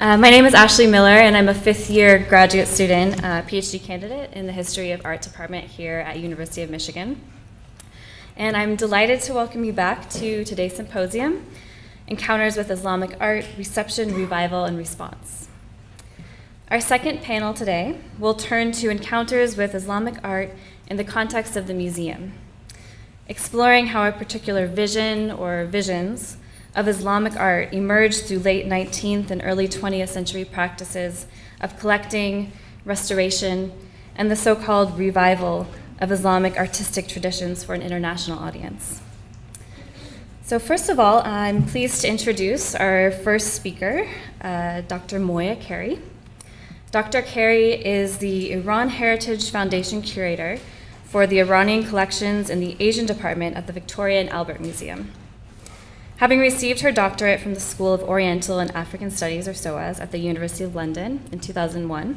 My name is Ashley Miller, and I'm a fifth-year graduate student, Ph.D. candidate in the History of Art department here at University of Michigan. And I'm delighted to welcome you back to today's symposium, Encounters with Islamic Art, Reception, Revival, and Response. Our second panel today will turn to encounters with Islamic art in the context of the museum, exploring how a particular vision or visions of Islamic art emerged through late 19th and early 20th century practices of collecting, restoration, and the so-called revival of Islamic artistic traditions for an international audience. So first of all, I'm pleased to introduce our first speaker, Dr. Moya Carey. Dr. Carey is the Iran Heritage Foundation Curator for the Iranian collections in the Asian Department at the Victoria and Albert Museum. Having received her doctorate from the School of Oriental and African Studies, or SOAS, at the University of London in 2001,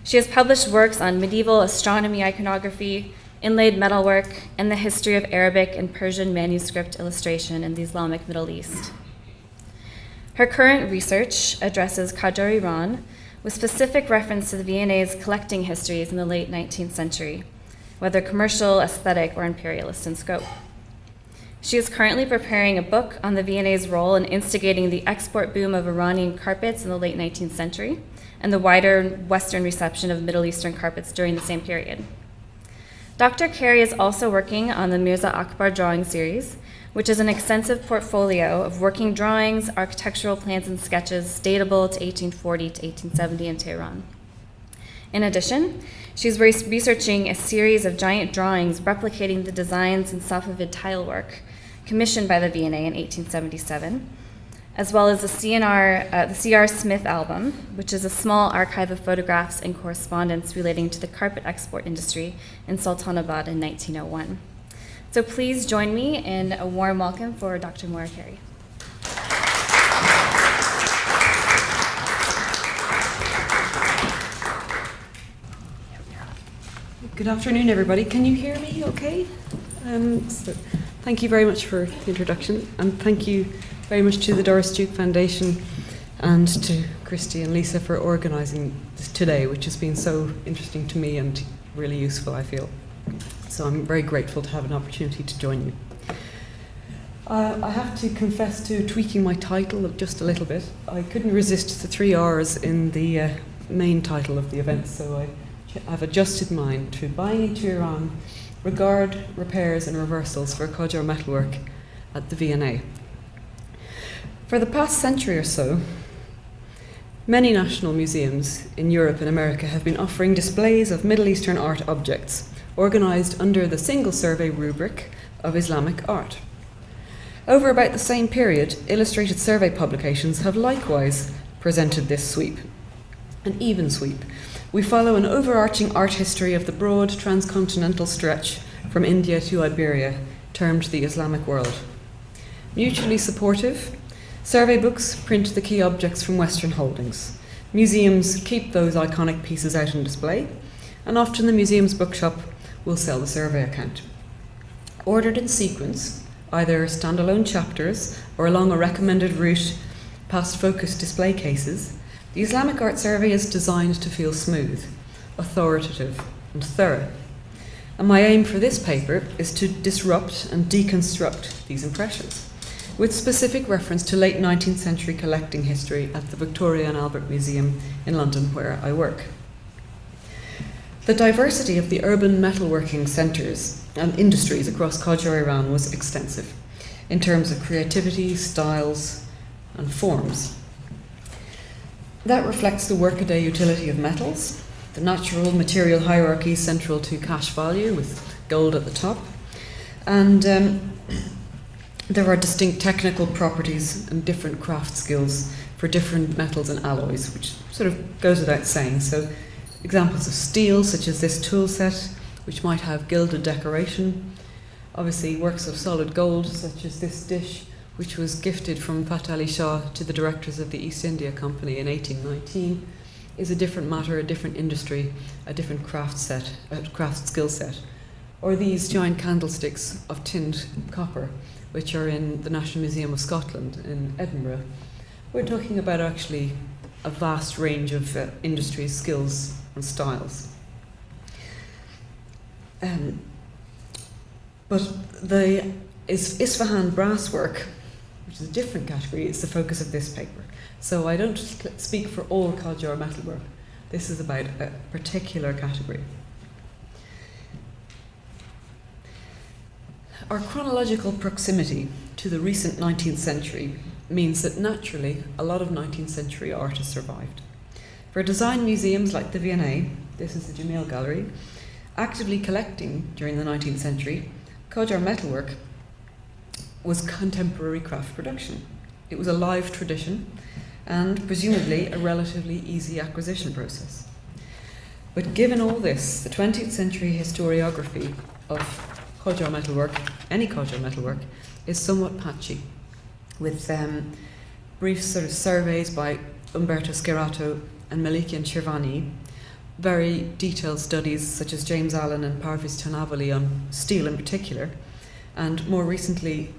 she has published works on medieval astronomy iconography, inlaid metalwork, and the history of Arabic and Persian manuscript illustration in the Islamic Middle East. Her current research addresses Qajar Iran with specific reference to the V&A's collecting histories in the late 19th century, whether commercial, aesthetic, or imperialist in scope. She is currently preparing a book on the V&A's role in instigating the export boom of Iranian carpets in the late 19th century and the wider Western reception of Middle Eastern carpets during the same period. Dr. Carey is also working on the Mirza Akbar drawing series, which is an extensive portfolio of working drawings, architectural plans, and sketches datable to 1840 to 1870 in Tehran. In addition, she's researching a series of giant drawings replicating the designs in Safavid tile work commissioned by the V&A in 1877, as well as the C.R. Smith album, which is a small archive of photographs and correspondence relating to the carpet export industry in Sultanabad in 1901. So please join me in a warm welcome for Dr. Moya Carey. Good afternoon, everybody. Can you hear me okay? Thank you very much for the introduction, and thank you very much to the Doris Duke Foundation and to Christy and Lisa for organising this today, which has been so interesting to me and really useful, I feel. So I'm very grateful to have an opportunity to join you. I have to confess to tweaking my title just a little bit. I couldn't resist the 3 R's in the main title of the event, so I've adjusted mine to Buying into Iran, Regard, Repairs and Reversals for Qajar Metalwork at the V&A. For the past century or so, many national museums in Europe and America have been offering displays of Middle Eastern art objects, organised under the single survey rubric of Islamic art. Over about the same period, illustrated survey publications have likewise presented this sweep, an even sweep. We follow an overarching art history of the broad transcontinental stretch from India to Iberia, termed the Islamic world. Mutually supportive, survey books print the key objects from Western holdings. Museums keep those iconic pieces out on display, and often the museum's bookshop will sell the survey account. Ordered in sequence, either standalone chapters or along a recommended route past focused display cases, the Islamic Art Survey is designed to feel smooth, authoritative, and thorough. And my aim for this paper is to disrupt and deconstruct these impressions, with specific reference to late 19th century collecting history at the Victoria and Albert Museum in London, where I work. The diversity of the urban metalworking centres and industries across Qajar Iran was extensive, in terms of creativity, styles, and forms. That reflects the workaday utility of metals, the natural material hierarchy central to cash value with gold at the top, and there are distinct technical properties and different craft skills for different metals and alloys, which sort of goes without saying. So examples of steel, such as this tool set, which might have gilded decoration. Obviously works of solid gold, such as this dish, which was gifted from Fath Ali Shah to the directors of the East India Company in 1819, is a different matter, a different industry, a different craft skill set. Or these giant candlesticks of tinned copper, which are in the National Museum of Scotland in Edinburgh. We're talking about actually a vast range of industries, skills and styles. But the Isfahan brasswork, which is a different category, is the focus of this paper. So I don't speak for all Qajar metalwork. This is about a particular category. Our chronological proximity to the recent 19th century means that naturally a lot of 19th century art has survived. For design museums like the V&A, this is the Jamil Gallery, actively collecting during the 19th century, Qajar metalwork was contemporary craft production. It was a live tradition and presumably a relatively easy acquisition process. But given all this, the 20th century historiography of Qajar metalwork, any Qajar metalwork, is somewhat patchy, with brief sort of surveys by Umberto Scherato and Maliki and Shirvani, very detailed studies such as James Allen and Parviz Tanavali on steel in particular, and more recently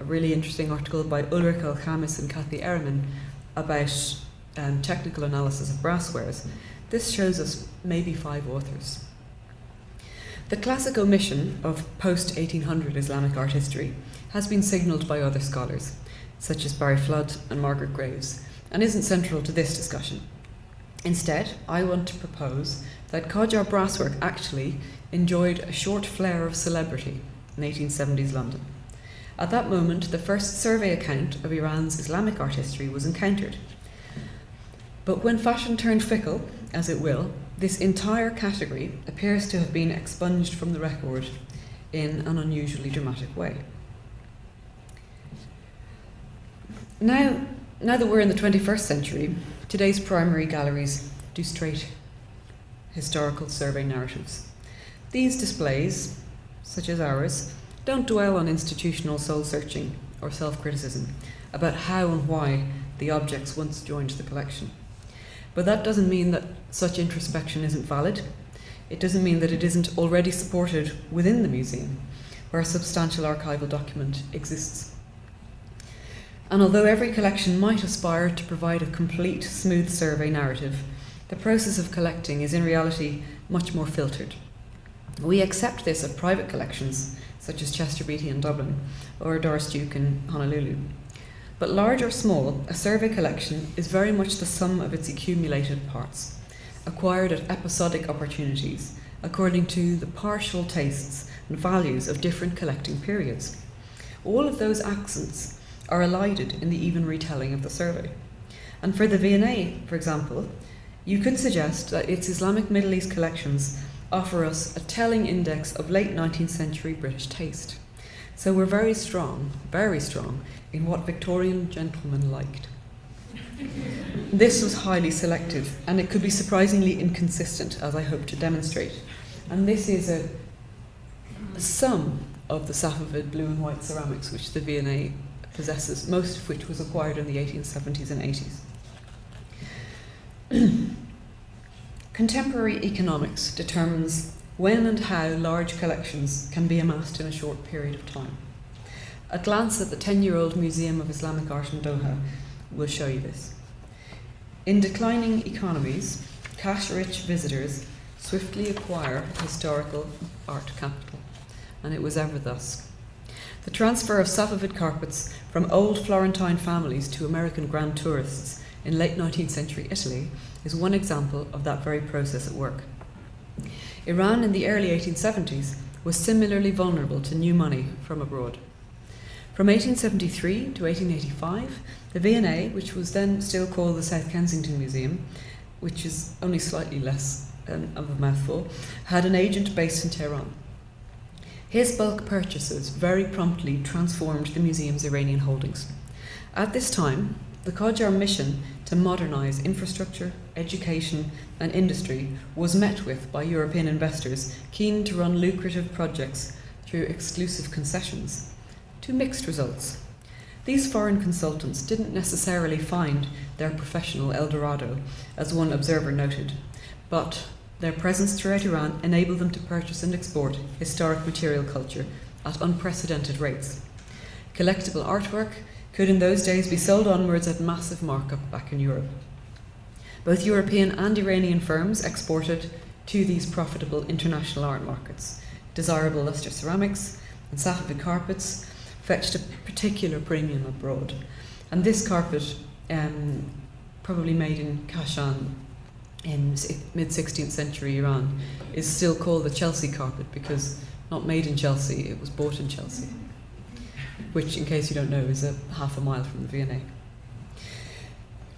a really interesting article by Ulrich Al-Khamis and Kathy Ehrman about technical analysis of brasswares. This shows us maybe 5 authors. The classic omission of post-1800 Islamic art history has been signalled by other scholars, such as Barry Flood and Margaret Graves, and isn't central to this discussion. Instead, I want to propose that Qajar brasswork actually enjoyed a short flare of celebrity in 1870s London. At that moment, the first survey account of Iran's Islamic art history was encountered. But when fashion turned fickle, as it will, this entire category appears to have been expunged from the record in an unusually dramatic way. Now that we're in the 21st century, today's primary galleries do straight historical survey narratives. These displays, such as ours, don't dwell on institutional soul-searching or self-criticism about how and why the objects once joined the collection. But that doesn't mean that such introspection isn't valid. It doesn't mean that it isn't already supported within the museum, where a substantial archival document exists. And although every collection might aspire to provide a complete, smooth survey narrative, the process of collecting is in reality much more filtered. We accept this of private collections, such as Chester Beatty in Dublin, or Doris Duke in Honolulu. But large or small, a survey collection is very much the sum of its accumulated parts, acquired at episodic opportunities, according to the partial tastes and values of different collecting periods. All of those accents are elided in the even retelling of the survey. And for the V&A, for example, you could suggest that its Islamic Middle East collections offer us a telling index of late 19th century British taste. So we're very strong in what Victorian gentlemen liked. This was highly selective, and it could be surprisingly inconsistent, as I hope to demonstrate. And this is a sum of the Safavid blue and white ceramics which the V&A possesses, most of which was acquired in the 1870s and 80s. Contemporary economics determines when and how large collections can be amassed in a short period of time. A glance at the 10-year-old Museum of Islamic Art in Doha will show you this. In declining economies, cash-rich visitors swiftly acquire historical art capital, and it was ever thus. The transfer of Safavid carpets from old Florentine families to American grand tourists in late 19th century Italy is one example of that very process at work. Iran in the early 1870s was similarly vulnerable to new money from abroad. From 1873 to 1885, the V&A, which was then still called the South Kensington Museum, which is only slightly less of a mouthful, had an agent based in Tehran. His bulk purchases very promptly transformed the museum's Iranian holdings. At this time, the Qajar mission to modernise infrastructure, education and industry was met with by European investors keen to run lucrative projects through exclusive concessions, to mixed results. These foreign consultants didn't necessarily find their professional El Dorado, as one observer noted, but their presence throughout Iran enabled them to purchase and export historic material culture at unprecedented rates. Collectible artwork could in those days be sold onwards at massive markup back in Europe. Both European and Iranian firms exported to these profitable international art markets. Desirable lustre ceramics and Safavid carpets fetched a particular premium abroad. And this carpet, probably made in Kashan in mid-16th century Iran, is still called the Chelsea carpet because not made in Chelsea, it was bought in Chelsea, which, in case you don't know, is half a mile from the V&A.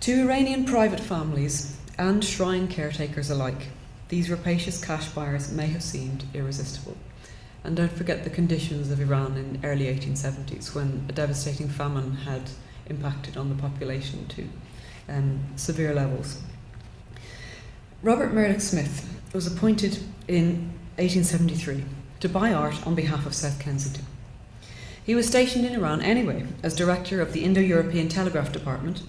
To Iranian private families and shrine caretakers alike, these rapacious cash buyers may have seemed irresistible. And don't forget the conditions of Iran in the early 1870s, when a devastating famine had impacted on the population to severe levels. Robert Murdoch Smith was appointed in 1873 to buy art on behalf of South Kensington. He was stationed in Iran anyway as director of the Indo-European Telegraph Department,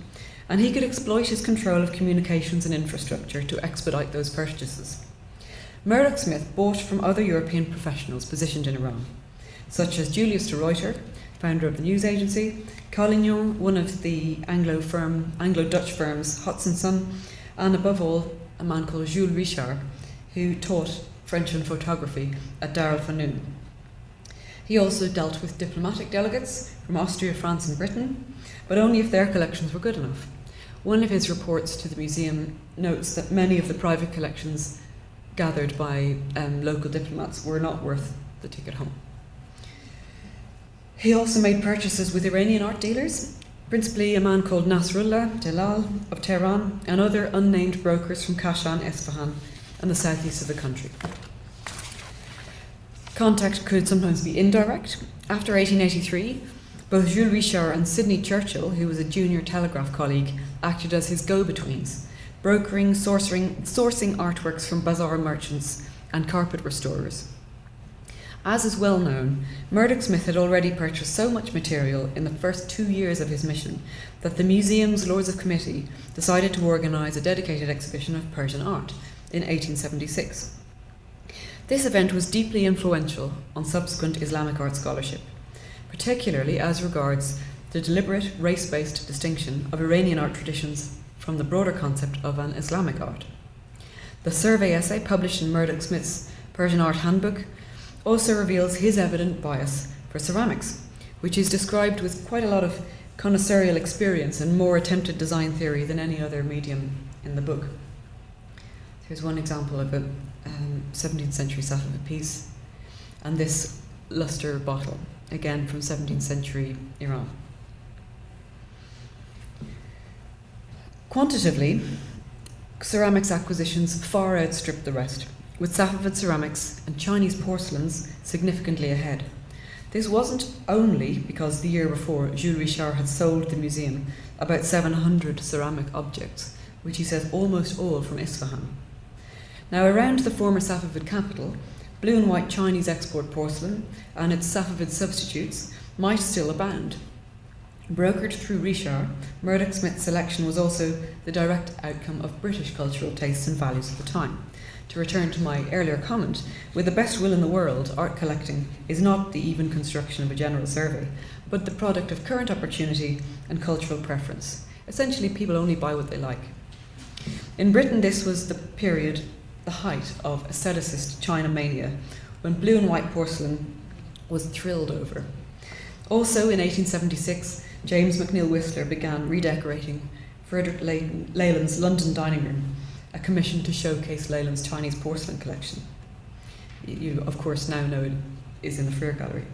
and he could exploit his control of communications and infrastructure to expedite those purchases. Murdoch Smith bought from other European professionals positioned in Iran, such as Julius de Ruyter, founder of the news agency, Collignon, one of the Anglo-Dutch firms Hutchinson, and above all, a man called Jules Richard, who taught French and photography at Dar el-Fanoun. He also dealt with diplomatic delegates from Austria, France, and Britain, but only if their collections were good enough. One of his reports to the museum notes that many of the private collections gathered by local diplomats were not worth the ticket home. He also made purchases with Iranian art dealers, principally a man called Nasrullah Delal of Tehran and other unnamed brokers from Kashan, Isfahan, and the southeast of the country. Contact could sometimes be indirect. After 1883, both Jules Richard and Sidney Churchill, who was a junior telegraph colleague, acted as his go-betweens, brokering, sourcing artworks from bazaar merchants and carpet restorers. As is well known, Murdoch Smith had already purchased so much material in the first 2 years of his mission that the museum's Lords of Committee decided to organise a dedicated exhibition of Persian art in 1876. This event was deeply influential on subsequent Islamic art scholarship, particularly as regards the deliberate race-based distinction of Iranian art traditions from the broader concept of an Islamic art. The survey essay published in Murdoch Smith's Persian Art Handbook also reveals his evident bias for ceramics, which is described with quite a lot of connoisseurial experience and more attempted design theory than any other medium in the book. Here's one example of a 17th century Safavid piece, and this lustre bottle, again from 17th century Iran. Quantitatively, ceramics acquisitions far outstripped the rest, with Safavid ceramics and Chinese porcelains significantly ahead. This wasn't only because the year before Jules Richard had sold the museum about 700 ceramic objects, which he says almost all from Isfahan. Now, around the former Safavid capital, blue and white Chinese export porcelain and its Safavid substitutes might still abound. Brokered through Richard, Murdoch Smith's selection was also the direct outcome of British cultural tastes and values of the time. To return to my earlier comment, with the best will in the world, art collecting is not the even construction of a general survey, but the product of current opportunity and cultural preference. Essentially, people only buy what they like. In Britain, this was the period, the height of aestheticist China mania, when blue and white porcelain was thrilled over. Also in 1876, James McNeill Whistler began redecorating Frederick Leyland's London dining room, a commission to showcase Leyland's Chinese porcelain collection. You, of course, now know it is in the Freer Gallery.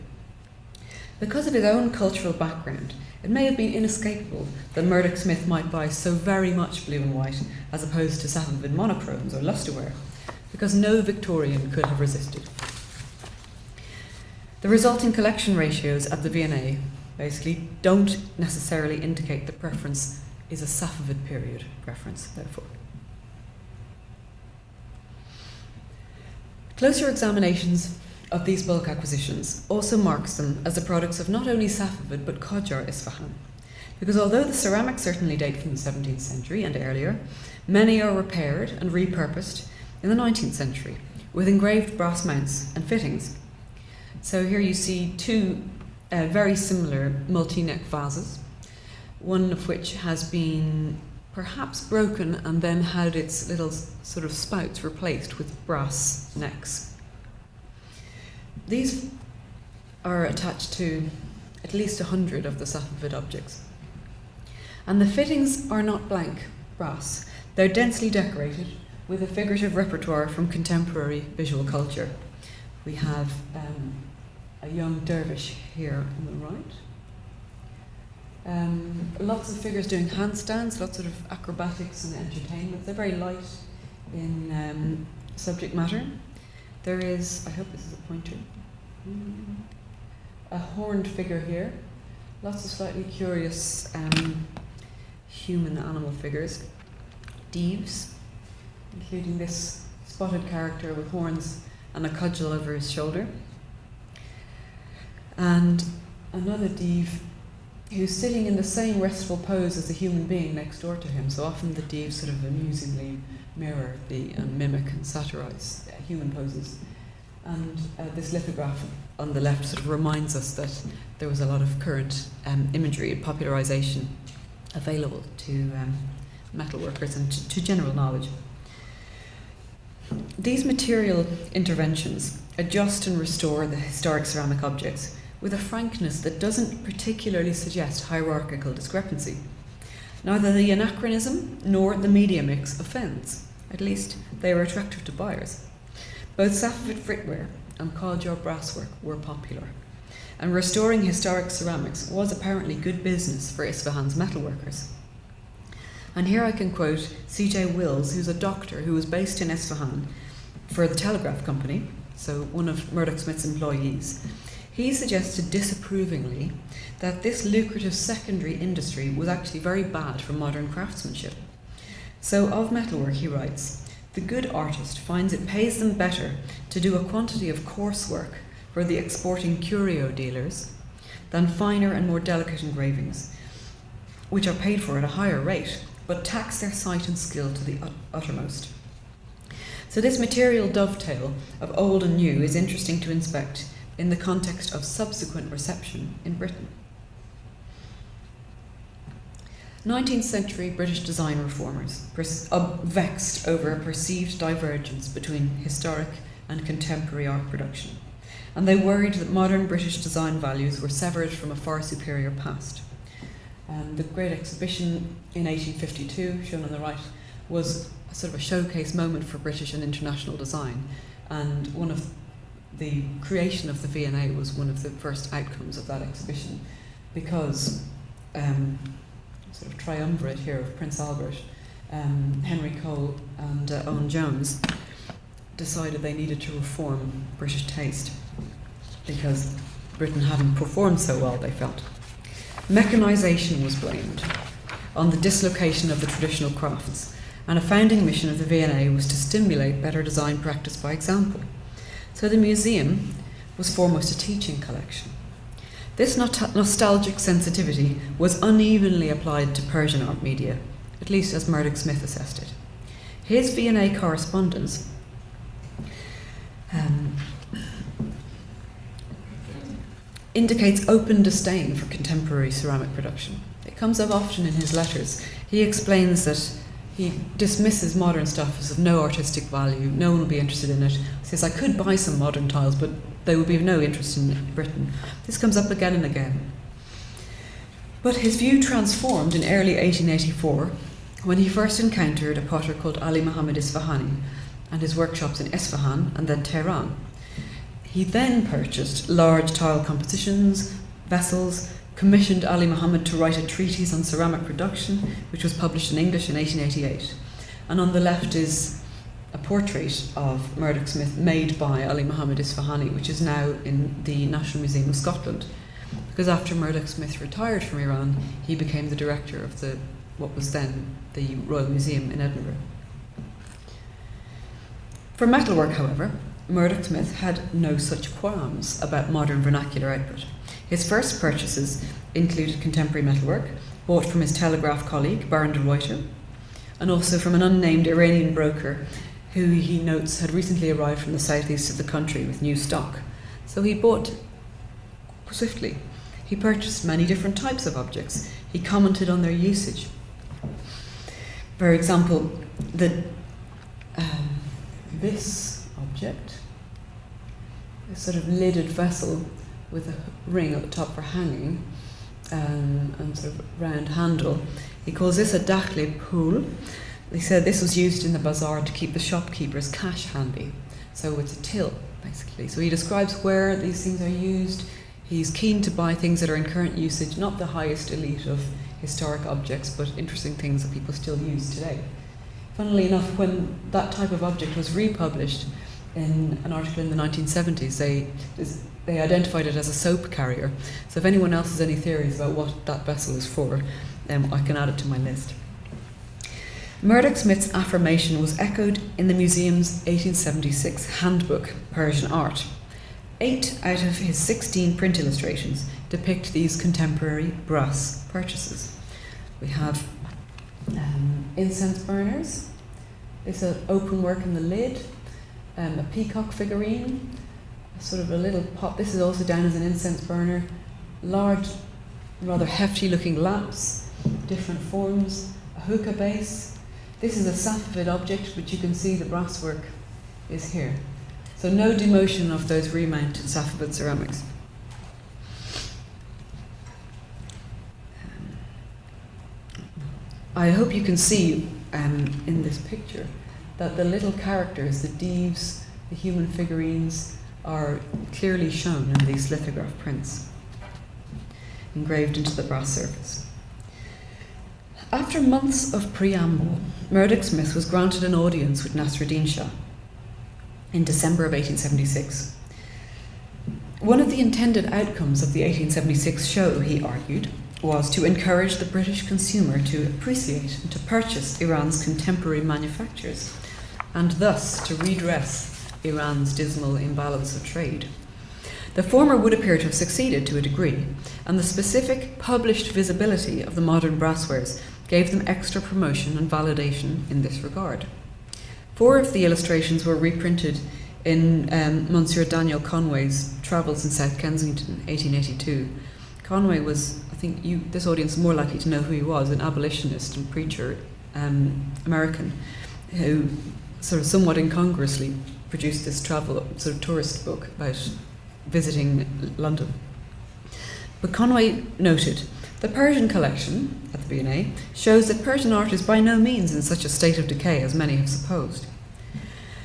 Because of his own cultural background, it may have been inescapable that Murdoch Smith might buy so very much blue and white as opposed to Safavid monochromes or lustreware, because no Victorian could have resisted. The resulting collection ratios at the V&A basically don't necessarily indicate the preference is a Safavid period preference, therefore. Closer examinations of these bulk acquisitions also marks them as the products of not only Safavid but Qajar Isfahan, because although the ceramics certainly date from the 17th century and earlier, many are repaired and repurposed in the 19th century with engraved brass mounts and fittings. So here you see two very similar multi-neck vases, one of which has been perhaps broken and then had its little sort of spouts replaced with brass necks. These are attached to at least 100 of the Safavid objects. And the fittings are not blank brass. They're densely decorated with a figurative repertoire from contemporary visual culture. We have a young dervish here on the right. Lots of figures doing handstands, lots of acrobatics and entertainment. They're very light in subject matter. There is, I hope this is a pointer, a horned figure here. Lots of slightly curious human animal figures. Deves, including this spotted character with horns and a cudgel over his shoulder. And another Deve who's sitting in the same restful pose as the human being next door to him. So often the Deves sort of amusingly mirror and mimic and satirize human poses. And this lithograph on the left sort of reminds us that there was a lot of current imagery and popularization available to metalworkers and to general knowledge. These material interventions adjust and restore the historic ceramic objects with a frankness that doesn't particularly suggest hierarchical discrepancy. Neither the anachronism nor the media mix offends. At least they are attractive to buyers. Both Safavid fritware and Qajar brasswork were popular, and restoring historic ceramics was apparently good business for Isfahan's metalworkers. And here I can quote C.J. Wills, who's a doctor who was based in Isfahan for the Telegraph Company, so one of Murdoch Smith's employees. He suggested disapprovingly that this lucrative secondary industry was actually very bad for modern craftsmanship. So of metalwork, he writes, "The good artist finds it pays them better to do a quantity of coarse work for the exporting curio dealers than finer and more delicate engravings, which are paid for at a higher rate, but tax their sight and skill to the uttermost." So this material dovetail of old and new is interesting to inspect in the context of subsequent reception in Britain. 19th century British design reformers vexed over a perceived divergence between historic and contemporary art production, and they worried that modern British design values were severed from a far superior past. The Great Exhibition in 1852, shown on the right, was a sort of a showcase moment for British and international design, and one of the creation of the V&A was one of the first outcomes of that exhibition, because sort of triumvirate here of Prince Albert, Henry Cole and Owen Jones decided they needed to reform British taste because Britain hadn't performed so well, they felt. Mechanisation was blamed on the dislocation of the traditional crafts, and a founding mission of the V&A was to stimulate better design practice by example. So the museum was foremost a teaching collection. This nostalgic sensitivity was unevenly applied to Persian art media, at least as Murdoch Smith assessed it. His V&A correspondence indicates open disdain for contemporary ceramic production. It comes up often in his letters. He explains that he dismisses modern stuff as of no artistic value, no one will be interested in it. He says, I could buy some modern tiles, but they would be of no interest in Britain. This comes up again and again. But his view transformed in early 1884 when he first encountered a potter called Ali Muhammad Isfahani and his workshops in Isfahan and then Tehran. He then purchased large tile compositions, vessels, commissioned Ali Muhammad to write a treatise on ceramic production, which was published in English in 1888. And on the left is a portrait of Murdoch Smith made by Ali Muhammad Isfahani, which is now in the National Museum of Scotland. Because after Murdoch Smith retired from Iran, he became the director of what was then the Royal Museum in Edinburgh. For metalwork, however, Murdoch Smith had no such qualms about modern vernacular output. His first purchases included contemporary metalwork, bought from his Telegraph colleague, Baron de Ruyter, and also from an unnamed Iranian broker who he notes had recently arrived from the southeast of the country with new stock. So he bought swiftly. He purchased many different types of objects. He commented on their usage. For example, this object, a sort of lidded vessel with a ring at the top for hanging, and sort of round handle. He calls this a dakhli pool. They said this was used in the bazaar to keep the shopkeepers' cash handy. So it's a till, basically. So he describes where these things are used. He's keen to buy things that are in current usage, not the highest elite of historic objects, but interesting things that people still use today. Funnily enough, when that type of object was republished in an article in the 1970s, they identified it as a soap carrier. So if anyone else has any theories about what that vessel is for, I can add it to my list. Murdoch Smith's affirmation was echoed in the museum's 1876 handbook, Persian Art. 8 out of his 16 print illustrations depict these contemporary brass purchases. We have incense burners, this open work in the lid, a peacock figurine, sort of a little pot. This is also down as an incense burner, large, rather hefty looking lamps, different forms, a hookah base. This is a Safavid object, but you can see the brasswork is here. So no demotion of those remounted Safavid ceramics. I hope you can see in this picture that the little characters, the Deves, the human figurines, are clearly shown in these lithograph prints, engraved into the brass surface. After months of preamble, Murdoch Smith was granted an audience with Nasruddin Shah in December of 1876. One of the intended outcomes of the 1876 show, he argued, was to encourage the British consumer to appreciate and to purchase Iran's contemporary manufactures, and thus to redress Iran's dismal imbalance of trade. The former would appear to have succeeded to a degree, and the specific published visibility of the modern brasswares gave them extra promotion and validation in this regard. 4 of the illustrations were reprinted in Monsieur Daniel Conway's Travels in South Kensington, 1882. Conway was, I think this audience is more likely to know who he was, an abolitionist and preacher, American, who sort of somewhat incongruously produced this travel, sort of tourist book about visiting London. But Conway noted, the Persian collection at the V&A shows that Persian art is by no means in such a state of decay as many have supposed.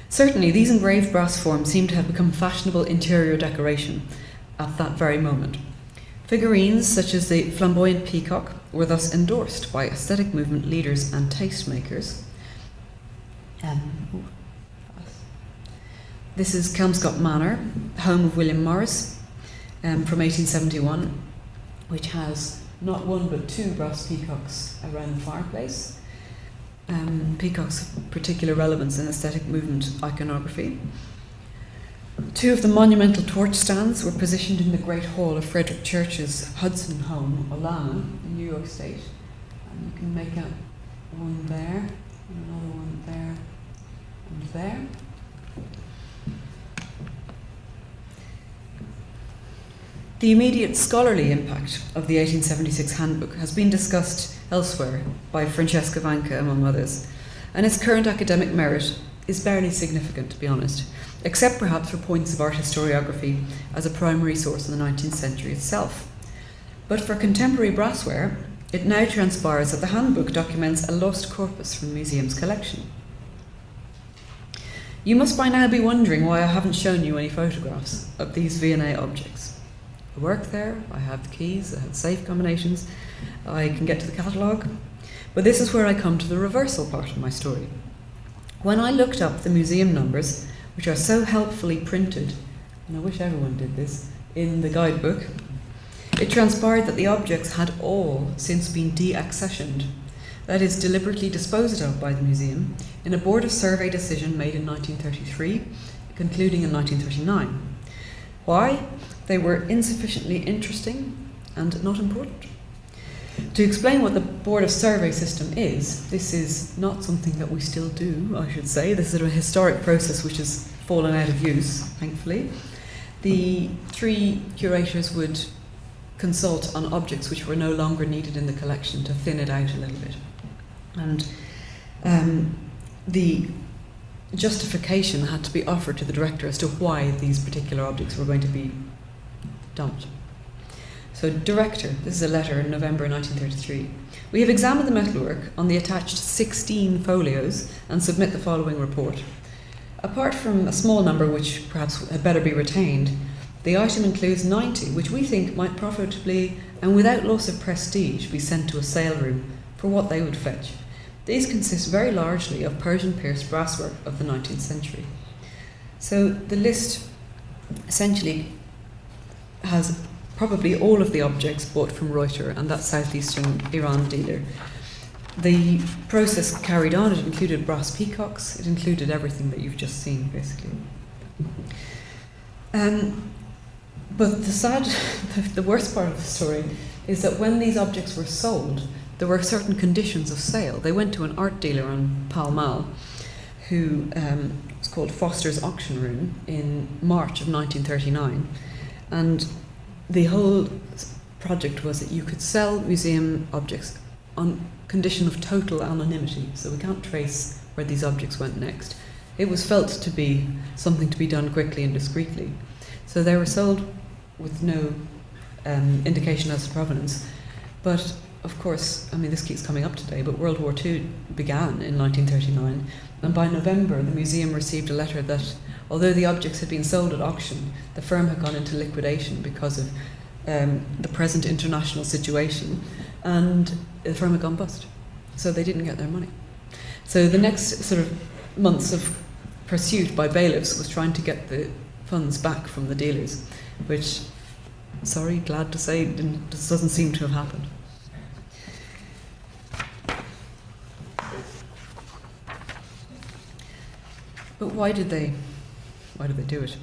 Certainly, these engraved brass forms seem to have become fashionable interior decoration at that very moment. Figurines such as the flamboyant peacock were thus endorsed by aesthetic movement leaders and tastemakers. This is Kelmscott Manor, home of William Morris, from 1871, which has not 1 but 2 brass peacocks around the fireplace. Peacocks of particular relevance in aesthetic movement iconography. 2 of the monumental torch stands were positioned in the Great Hall of Frederick Church's Hudson home, Olana, in New York State. And you can make out one there, and another one there, and there. The immediate scholarly impact of the 1876 handbook has been discussed elsewhere by Francesca Vanca, among others, and its current academic merit is barely significant, to be honest, except perhaps for points of art historiography as a primary source in the 19th century itself. But for contemporary brassware, it now transpires that the handbook documents a lost corpus from the museum's collection. You must by now be wondering why I haven't shown you any photographs of these V&A objects. I work there, I have the keys, I have safe combinations, I can get to the catalogue. But this is where I come to the reversal part of my story. When I looked up the museum numbers, which are so helpfully printed, and I wish everyone did this, in the guidebook, it transpired that the objects had all since been deaccessioned, that is, deliberately disposed of by the museum, in a Board of Survey decision made in 1933, concluding in 1939. Why? They were insufficiently interesting and not important. To explain what the Board of Survey system is, this is not something that we still do, I should say. This is a historic process which has fallen out of use, thankfully. The 3 curators would consult on objects which were no longer needed in the collection to thin it out a little bit. And the justification had to be offered to the director as to why these particular objects were going to be dumped. So, director, this is a letter in November 1933. We have examined the metalwork on the attached 16 folios and submit the following report. Apart from a small number which perhaps had better be retained, the item includes 90 which we think might profitably and without loss of prestige be sent to a sale room for what they would fetch. These consist very largely of Persian pierced brasswork of the 19th century. So the list essentially has probably all of the objects bought from Reuter and that southeastern Iran dealer. The process carried on, it included brass peacocks, it included everything that you've just seen, basically. But the worst part of the story is that when these objects were sold, there were certain conditions of sale. They went to an art dealer on Pall Mall, who was called Foster's Auction Room, in March of 1939. And the whole project was that you could sell museum objects on condition of total anonymity, so we can't trace where these objects went next. It was felt to be something to be done quickly and discreetly. So they were sold with no indication as to provenance. But of course, I mean, this keeps coming up today, but World War II began in 1939, and by November the museum received a letter that although the objects had been sold at auction, the firm had gone into liquidation because of the present international situation, and the firm had gone bust. So they didn't get their money. So the next sort of months of pursuit by bailiffs was trying to get the funds back from the dealers, which, sorry, glad to say, doesn't seem to have happened. But why did they do it?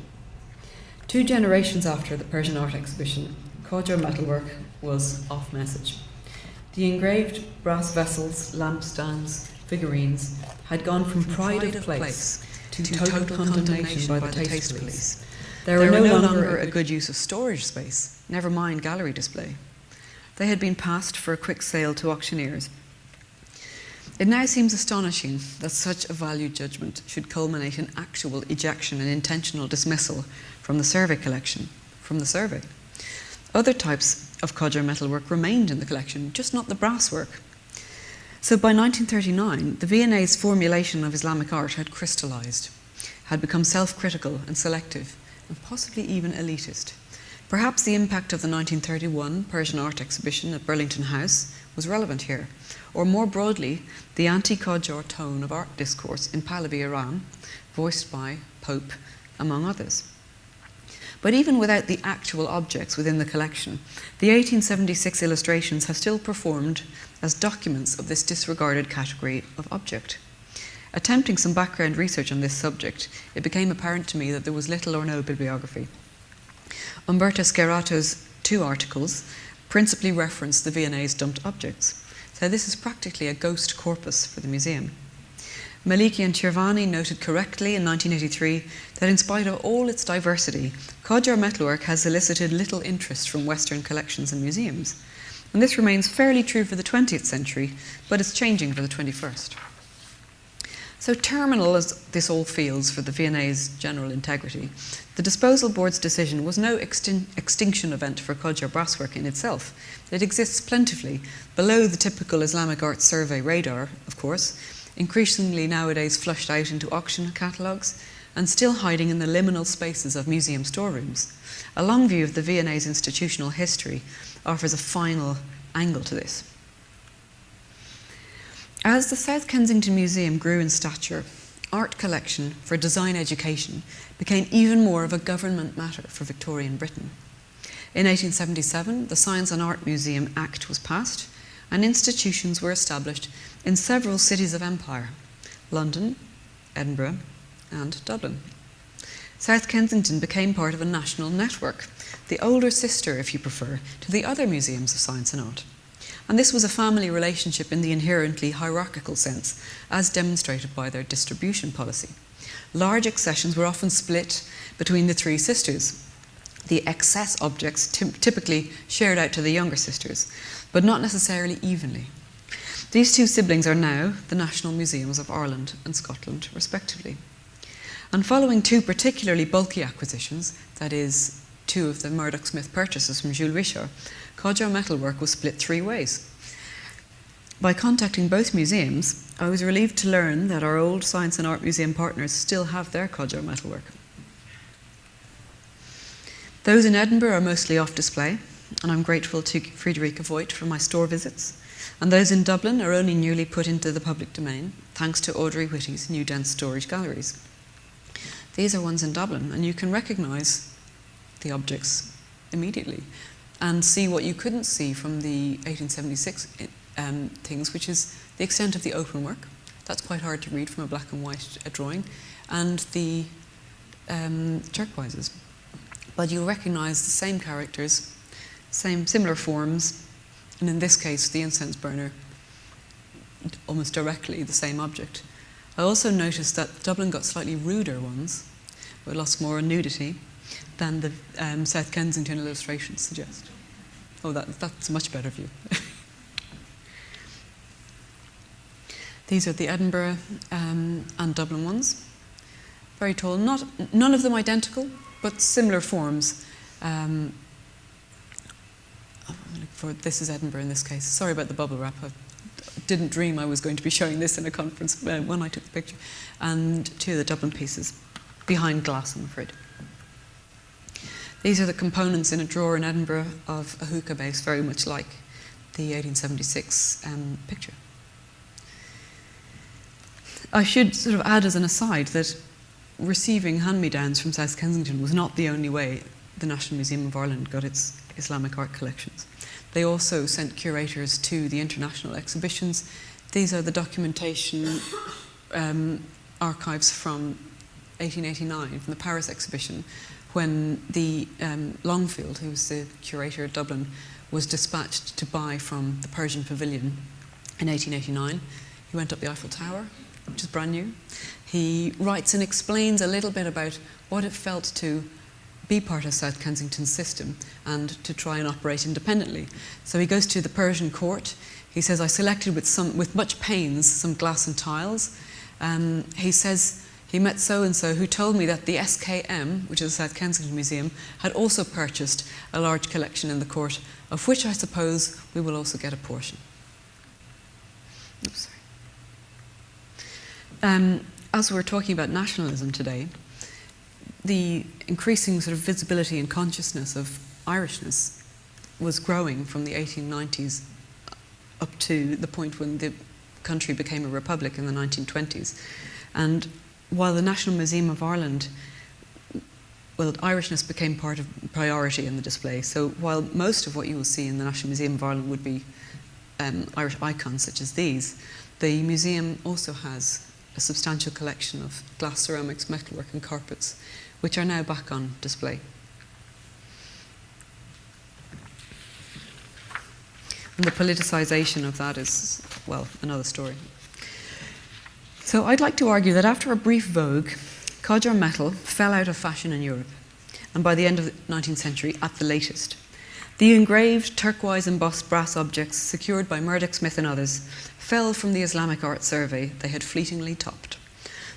2 generations after the Persian art exhibition, Qajar metalwork was off message. The engraved brass vessels, lampstands, figurines had gone from pride of place to total condemnation by the taste police. They were no longer a good use of storage space, never mind gallery display. They had been passed for a quick sale to auctioneers. It now seems astonishing that such a value judgment should culminate in actual ejection and intentional dismissal from the survey collection, Other types of Qajar metalwork remained in the collection, just not the brasswork. So by 1939, the V&A's formulation of Islamic art had crystallized, had become self-critical and selective, and possibly even elitist. Perhaps the impact of the 1931 Persian art exhibition at Burlington House was relevant here, or more broadly, the anti-Qajar tone of art discourse in Pahlavi, Iran, voiced by Pope, among others. But even without the actual objects within the collection, the 1876 illustrations have still performed as documents of this disregarded category of object. Attempting some background research on this subject, it became apparent to me that there was little or no bibliography. Umberto Scherato's 2 articles principally reference the V&A's dumped objects, so this is practically a ghost corpus for the museum. Maliki and Chervani noted correctly in 1983 that in spite of all its diversity, Qajar metalwork has elicited little interest from Western collections and museums. And this remains fairly true for the 20th century, but it's changing for the 21st. So terminal as this all feels for the V&A's general integrity, the disposal board's decision was no extinction event for Qajar brasswork in itself. It exists plentifully, below the typical Islamic art survey radar, of course, increasingly nowadays flushed out into auction catalogues, and still hiding in the liminal spaces of museum storerooms. A long view of the V&A's institutional history offers a final angle to this. As the South Kensington Museum grew in stature, art collection for design education became even more of a government matter for Victorian Britain. In 1877, the Science and Art Museum Act was passed, and institutions were established in several cities of empire: London, Edinburgh, and Dublin. South Kensington became part of a national network, the older sister, if you prefer, to the other museums of science and art. And this was a family relationship in the inherently hierarchical sense, as demonstrated by their distribution policy. Large accessions were often split between the 3 sisters. The excess objects typically shared out to the younger sisters, but not necessarily evenly. These two siblings are now the National Museums of Ireland and Scotland, respectively. And following two particularly bulky acquisitions, that is, two of the Murdoch-Smith purchases from Jules Richard, Codger metalwork was split three ways. By contacting both museums, I was relieved to learn that our old Science and Art Museum partners still have their Codger metalwork. Those in Edinburgh are mostly off display, and I'm grateful to Friederike Voigt for my store visits. And those in Dublin are only newly put into the public domain, thanks to Audrey Whitty's new dense storage galleries. These are ones in Dublin, and you can recognise the objects immediately and see what you couldn't see from the 1876 things, which is the extent of the open work. That's quite hard to read from a black and white drawing, and the turquoises. But you'll recognise the same characters, similar forms, and in this case, the incense burner, almost directly the same object. I also noticed that Dublin got slightly ruder ones, with lots more nudity, than the South Kensington illustrations suggest. Oh, that's a much better view. These are the Edinburgh and Dublin ones. Very tall, none of them identical, but similar forms. This is Edinburgh in this case. Sorry about the bubble wrap. I didn't dream I was going to be showing this in a conference when I took the picture. And two of the Dublin pieces, behind glass, I'm afraid. These are the components in a drawer in Edinburgh of a hookah base, very much like the 1876 picture. I should sort of add as an aside that receiving hand-me-downs from South Kensington was not the only way the National Museum of Ireland got its Islamic art collections. They also sent curators to the international exhibitions. These are the documentation archives from 1889, from the Paris exhibition, when the Longfield, who was the curator at Dublin, was dispatched to buy from the Persian Pavilion in 1889. He went up the Eiffel Tower, which is brand new. He writes and explains a little bit about what it felt to be part of South Kensington's system and to try and operate independently. So he goes to the Persian court. He says, I selected with much pains some glass and tiles. He says he met so-and-so who told me that the SKM, which is the South Kensington Museum, had also purchased a large collection in the court, of which I suppose we will also get a portion. Oops, sorry. As we're talking about nationalism today, the increasing sort of visibility and consciousness of Irishness was growing from the 1890s up to the point when the country became a republic in the 1920s. And while the National Museum of Ireland, well, Irishness became part of priority in the display. So while most of what you will see in the National Museum of Ireland would be Irish icons such as these, the museum also has a substantial collection of glass ceramics, metalwork and carpets, which are now back on display. And the politicisation of that is, well, another story. So I'd like to argue that after a brief vogue, Codger metal fell out of fashion in Europe, and by the end of the 19th century, at the latest. The engraved, turquoise embossed brass objects secured by Murdoch-Smith and others fell from the Islamic art survey they had fleetingly topped.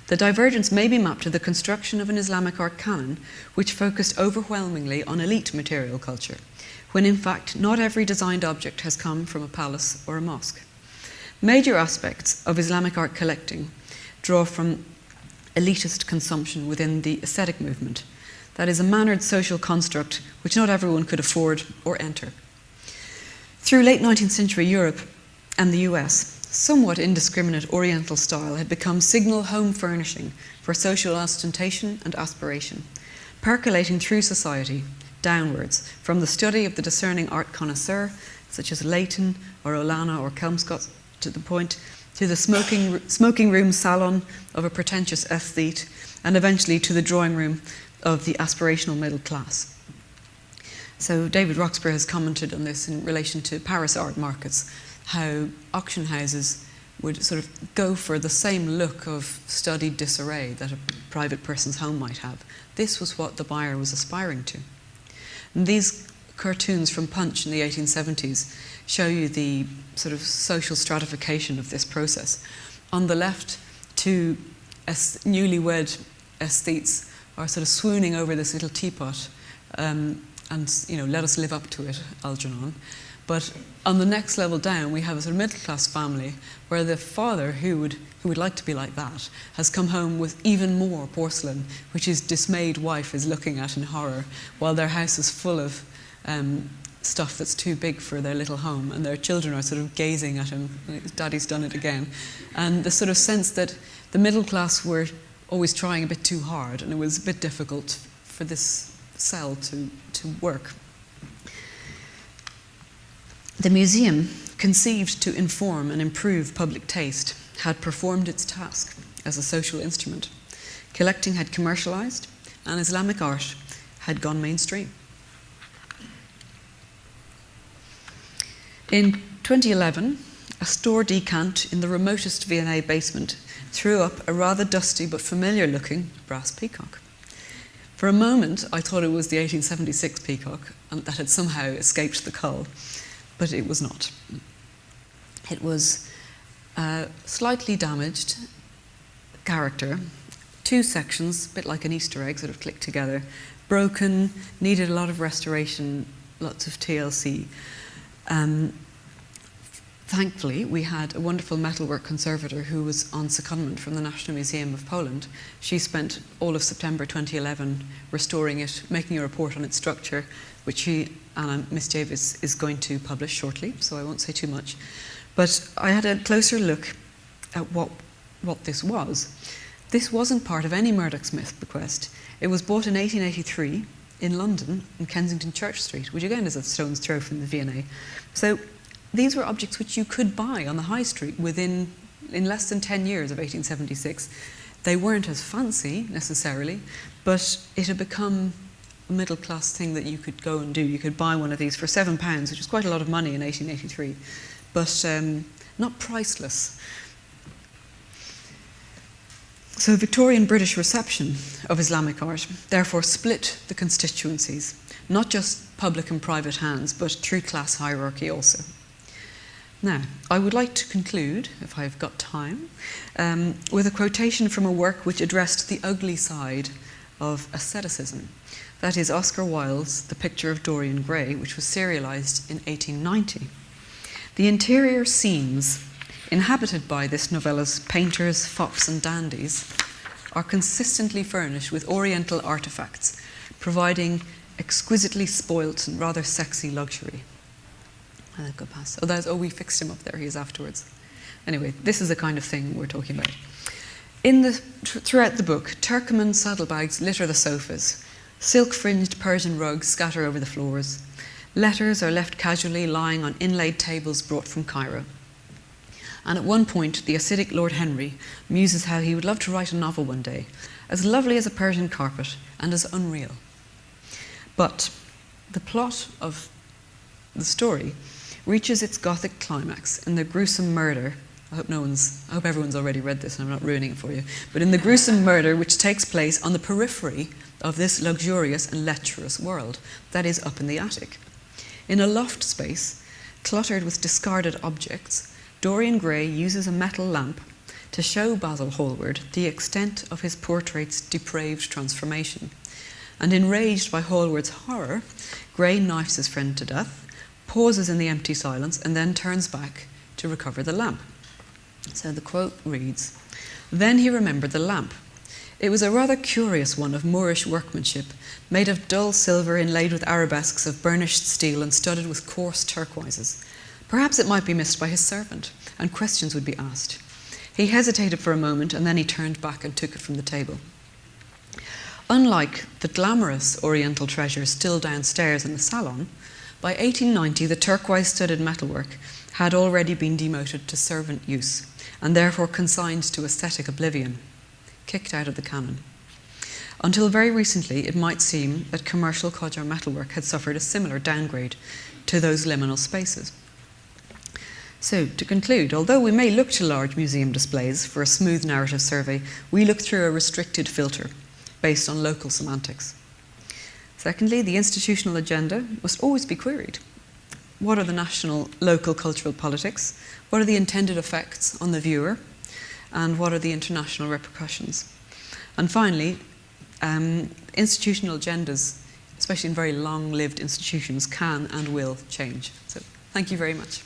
The divergence may be mapped to the construction of an Islamic art canon which focused overwhelmingly on elite material culture, when in fact not every designed object has come from a palace or a mosque. Major aspects of Islamic art collecting draw from elitist consumption within the aesthetic movement, that is a mannered social construct which not everyone could afford or enter. Through late 19th century Europe and the US, somewhat indiscriminate Oriental style had become signal home furnishing for social ostentation and aspiration, percolating through society downwards from the study of the discerning art connoisseur, such as Leighton or Olana or Kelmscott, to the point, to the smoking room salon of a pretentious aesthete, and eventually to the drawing room of the aspirational middle class. So David Roxburgh has commented on this in relation to Paris art markets, how auction houses would sort of go for the same look of studied disarray that a private person's home might have. This was what the buyer was aspiring to. And these cartoons from Punch in the 1870s show you the sort of social stratification of this process. On the left, two newlywed aesthetes are sort of swooning over this little teapot, and let us live up to it, Algernon. But on the next level down, we have a sort of middle-class family where the father, who would like to be like that, has come home with even more porcelain, which his dismayed wife is looking at in horror, while their house is full of stuff that's too big for their little home, and their children are sort of gazing at him, like, Daddy's done it again. And the sort of sense that the middle class were always trying a bit too hard, and it was a bit difficult for this cell to work. The museum, conceived to inform and improve public taste, had performed its task as a social instrument. Collecting had commercialized, and Islamic art had gone mainstream. In 2011, a store decant in the remotest V&A basement threw up a rather dusty but familiar-looking brass peacock. For a moment, I thought it was the 1876 peacock and that had somehow escaped the cull, but it was not. It was a slightly damaged character, two sections, a bit like an Easter egg, sort of clicked together, broken, needed a lot of restoration, lots of TLC. Thankfully, we had a wonderful metalwork conservator who was on secondment from the National Museum of Poland. She spent all of September 2011 restoring it, making a report on its structure, which she, Miss Davis, is going to publish shortly, so I won't say too much. But I had a closer look at what this was. This wasn't part of any Murdoch Smith bequest. It was bought in 1883 in London, in Kensington Church Street, which again is a stone's throw from the V&A. So these were objects which you could buy on the high street in less than 10 years of 1876. They weren't as fancy necessarily, but it had become a middle class thing that you could go and do. You could buy one of these for £7, which was quite a lot of money in 1883, but not priceless. So Victorian British reception of Islamic art therefore split the constituencies, not just public and private hands, but through class hierarchy also. Now, I would like to conclude, if I've got time, with a quotation from a work which addressed the ugly side of asceticism. That is Oscar Wilde's The Picture of Dorian Gray, which was serialized in 1890. The interior scenes inhabited by this novella's painters, fops and dandies are consistently furnished with oriental artifacts, providing exquisitely spoilt and rather sexy luxury. And I'll go past. We fixed him up there, he is afterwards. Anyway, this is the kind of thing we're talking about. Throughout the book, Turkoman saddlebags litter the sofas, silk-fringed Persian rugs scatter over the floors, letters are left casually lying on inlaid tables brought from Cairo. And at one point, the acidic Lord Henry muses how he would love to write a novel one day, as lovely as a Persian carpet and as unreal. But the plot of the story reaches its Gothic climax in the gruesome murder. I hope everyone's already read this and I'm not ruining it for you. But in the gruesome murder which takes place on the periphery of this luxurious and lecherous world, that is up in the attic. In a loft space, cluttered with discarded objects, Dorian Gray uses a metal lamp to show Basil Hallward the extent of his portrait's depraved transformation. And enraged by Hallward's horror, Gray knifes his friend to death, pauses in the empty silence, and then turns back to recover the lamp. So the quote reads, "Then he remembered the lamp. It was a rather curious one of Moorish workmanship, made of dull silver inlaid with arabesques of burnished steel and studded with coarse turquoises. Perhaps it might be missed by his servant, and questions would be asked. He hesitated for a moment, and then he turned back and took it from the table." Unlike the glamorous Oriental treasures still downstairs in the salon, by 1890 the turquoise-studded metalwork had already been demoted to servant use, and therefore consigned to aesthetic oblivion, kicked out of the canon. Until very recently, it might seem that commercial Qajar metalwork had suffered a similar downgrade to those liminal spaces. So, to conclude, although we may look to large museum displays for a smooth narrative survey, we look through a restricted filter based on local semantics. Secondly, the institutional agenda must always be queried. What are the national, local cultural politics? What are the intended effects on the viewer? And what are the international repercussions? And finally, institutional agendas, especially in very long-lived institutions, can and will change. So thank you very much.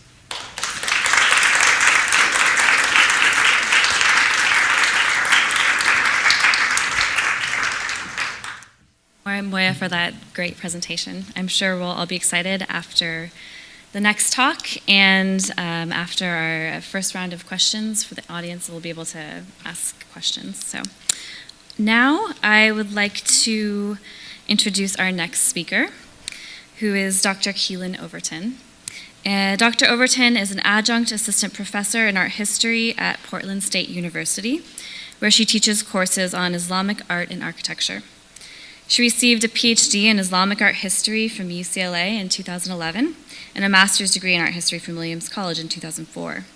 Moya, for that great presentation. I'm sure we'll all be excited after the next talk, and after our first round of questions for the audience, we'll be able to ask questions. So now I would like to introduce our next speaker, who is Dr. Keelan Overton. Dr. Overton is an adjunct assistant professor in art history at Portland State University, where she teaches courses on Islamic art and architecture. She received a Ph.D. in Islamic art history from UCLA in 2011 and a master's degree in art history from Williams College in 2004.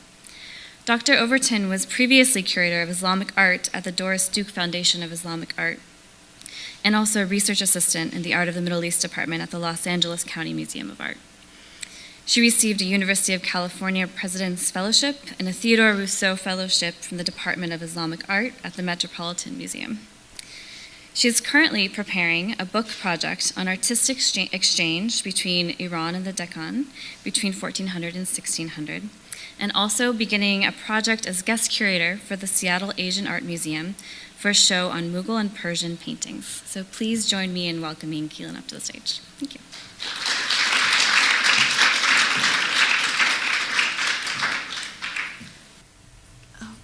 Dr. Overton was previously curator of Islamic art at the Doris Duke Foundation of Islamic Art and also a research assistant in the Art of the Middle East department at the Los Angeles County Museum of Art. She received a University of California President's Fellowship and a Theodore Rousseau Fellowship from the Department of Islamic Art at the Metropolitan Museum. She is currently preparing a book project on artistic exchange between Iran and the Deccan between 1400 and 1600, and also beginning a project as guest curator for the Seattle Asian Art Museum for a show on Mughal and Persian paintings. So please join me in welcoming Keelan up to the stage. Thank you.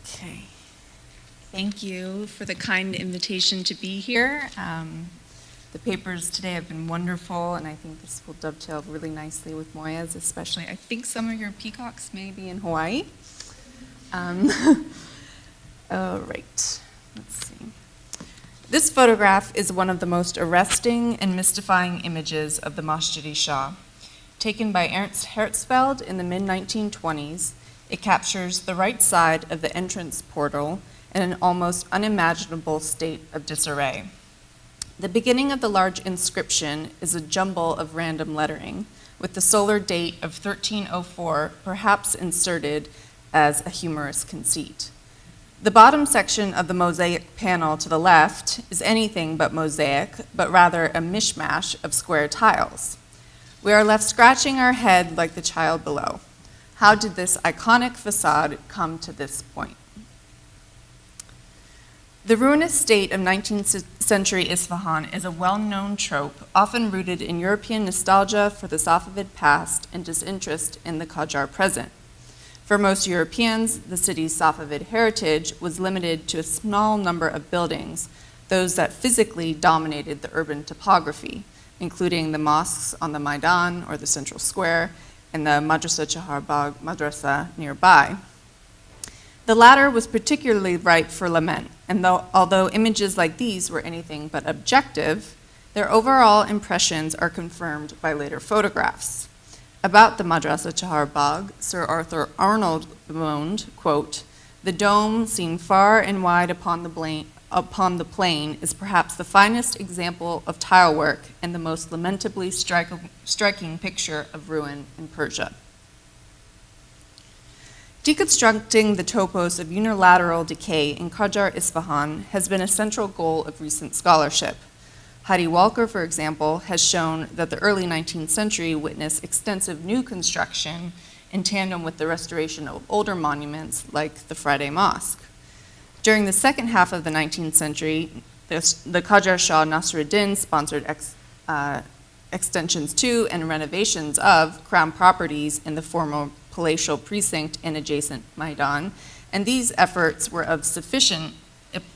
Okay. Thank you for the kind invitation to be here. The papers today have been wonderful, and I think this will dovetail really nicely with Moya's, especially. I think some of your peacocks may be in Hawaii. All right, let's see. This photograph is one of the most arresting and mystifying images of the Masjid-i Shah. Taken by Ernst Herzfeld in the mid-1920s, it captures the right side of the entrance portal in an almost unimaginable state of disarray. The beginning of the large inscription is a jumble of random lettering, with the solar date of 1304 perhaps inserted as a humorous conceit. The bottom section of the mosaic panel to the left is anything but mosaic, but rather a mishmash of square tiles. We are left scratching our head like the child below. How did this iconic facade come to this point? The ruinous state of 19th century Isfahan is a well-known trope, often rooted in European nostalgia for the Safavid past and disinterest in the Qajar present. For most Europeans, the city's Safavid heritage was limited to a small number of buildings, those that physically dominated the urban topography, including the mosques on the Maidan, or the central square, and the Madrasa Chaharbagh Madrasa nearby. The latter was particularly ripe for lament, and although images like these were anything but objective, their overall impressions are confirmed by later photographs. About the Madrasa Chaharbagh, Sir Arthur Arnold bemoaned, quote, "The dome seen far and wide upon the plain is perhaps the finest example of tile work and the most lamentably striking picture of ruin in Persia." Deconstructing the topos of unilateral decay in Qajar Isfahan has been a central goal of recent scholarship. Heidi Walker, for example, has shown that the early 19th century witnessed extensive new construction in tandem with the restoration of older monuments like the Friday Mosque. During the second half of the 19th century, the Qajar Shah Nasruddin sponsored extensions to and renovations of crown properties in the former palatial precinct and adjacent Maidan, and these efforts were of sufficient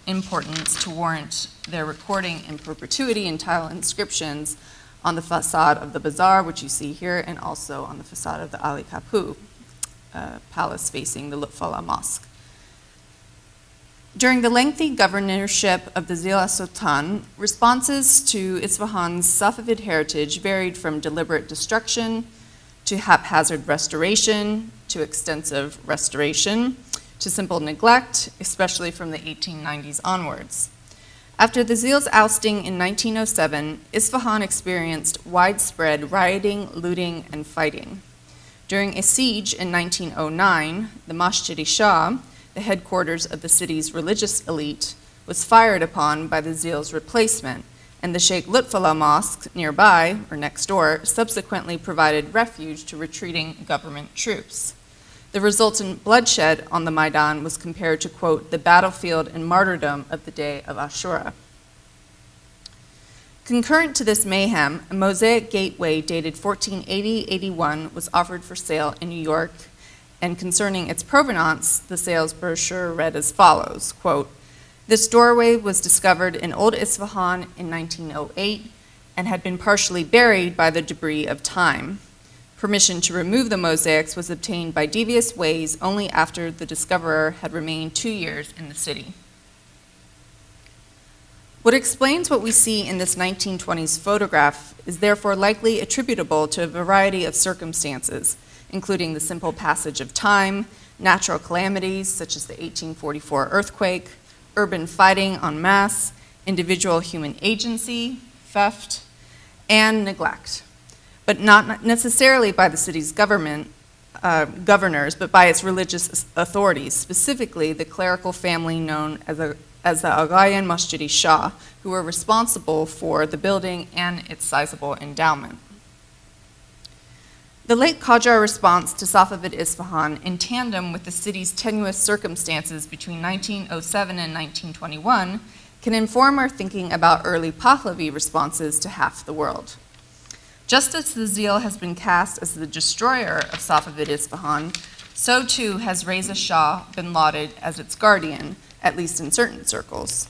importance to warrant their recording in perpetuity in tile inscriptions on the facade of the bazaar, which you see here, and also on the facade of the Ali Kapu palace facing the Lutfallah Mosque. During the lengthy governorship of the Zila Sultan, responses to Isfahan's Safavid heritage varied from deliberate destruction to haphazard restoration to extensive restoration to simple neglect, especially from the 1890s onwards. After the Zil's ousting in 1907, Isfahan experienced widespread rioting, looting, and fighting. During a siege in 1909, the Masjid-i Shah, the headquarters of the city's religious elite, was fired upon by the Zil's replacement, and the Sheikh Lutfullah Mosque nearby, or next door, subsequently provided refuge to retreating government troops. The resultant bloodshed on the Maidan was compared to, quote, the battlefield and martyrdom of the day of Ashura. Concurrent to this mayhem, a mosaic gateway dated 1480-81 was offered for sale in New York, and concerning its provenance, the sales brochure read as follows, quote, this doorway was discovered in Old Isfahan in 1908 and had been partially buried by the debris of time. Permission to remove the mosaics was obtained by devious ways only after the discoverer had remained 2 years in the city. What explains what we see in this 1920s photograph is therefore likely attributable to a variety of circumstances, including the simple passage of time, natural calamities such as the 1844 earthquake, urban fighting en masse, individual human agency, theft, and neglect, but not necessarily by the city's governors, but by its religious authorities, specifically the clerical family known as the Aghayan Masjid-i Shah, who were responsible for the building and its sizable endowment. The late Qajar response to Safavid Isfahan, in tandem with the city's tenuous circumstances between 1907 and 1921, can inform our thinking about early Pahlavi responses to half the world. Just as the Zil has been cast as the destroyer of Safavid Isfahan, so too has Reza Shah been lauded as its guardian, at least in certain circles.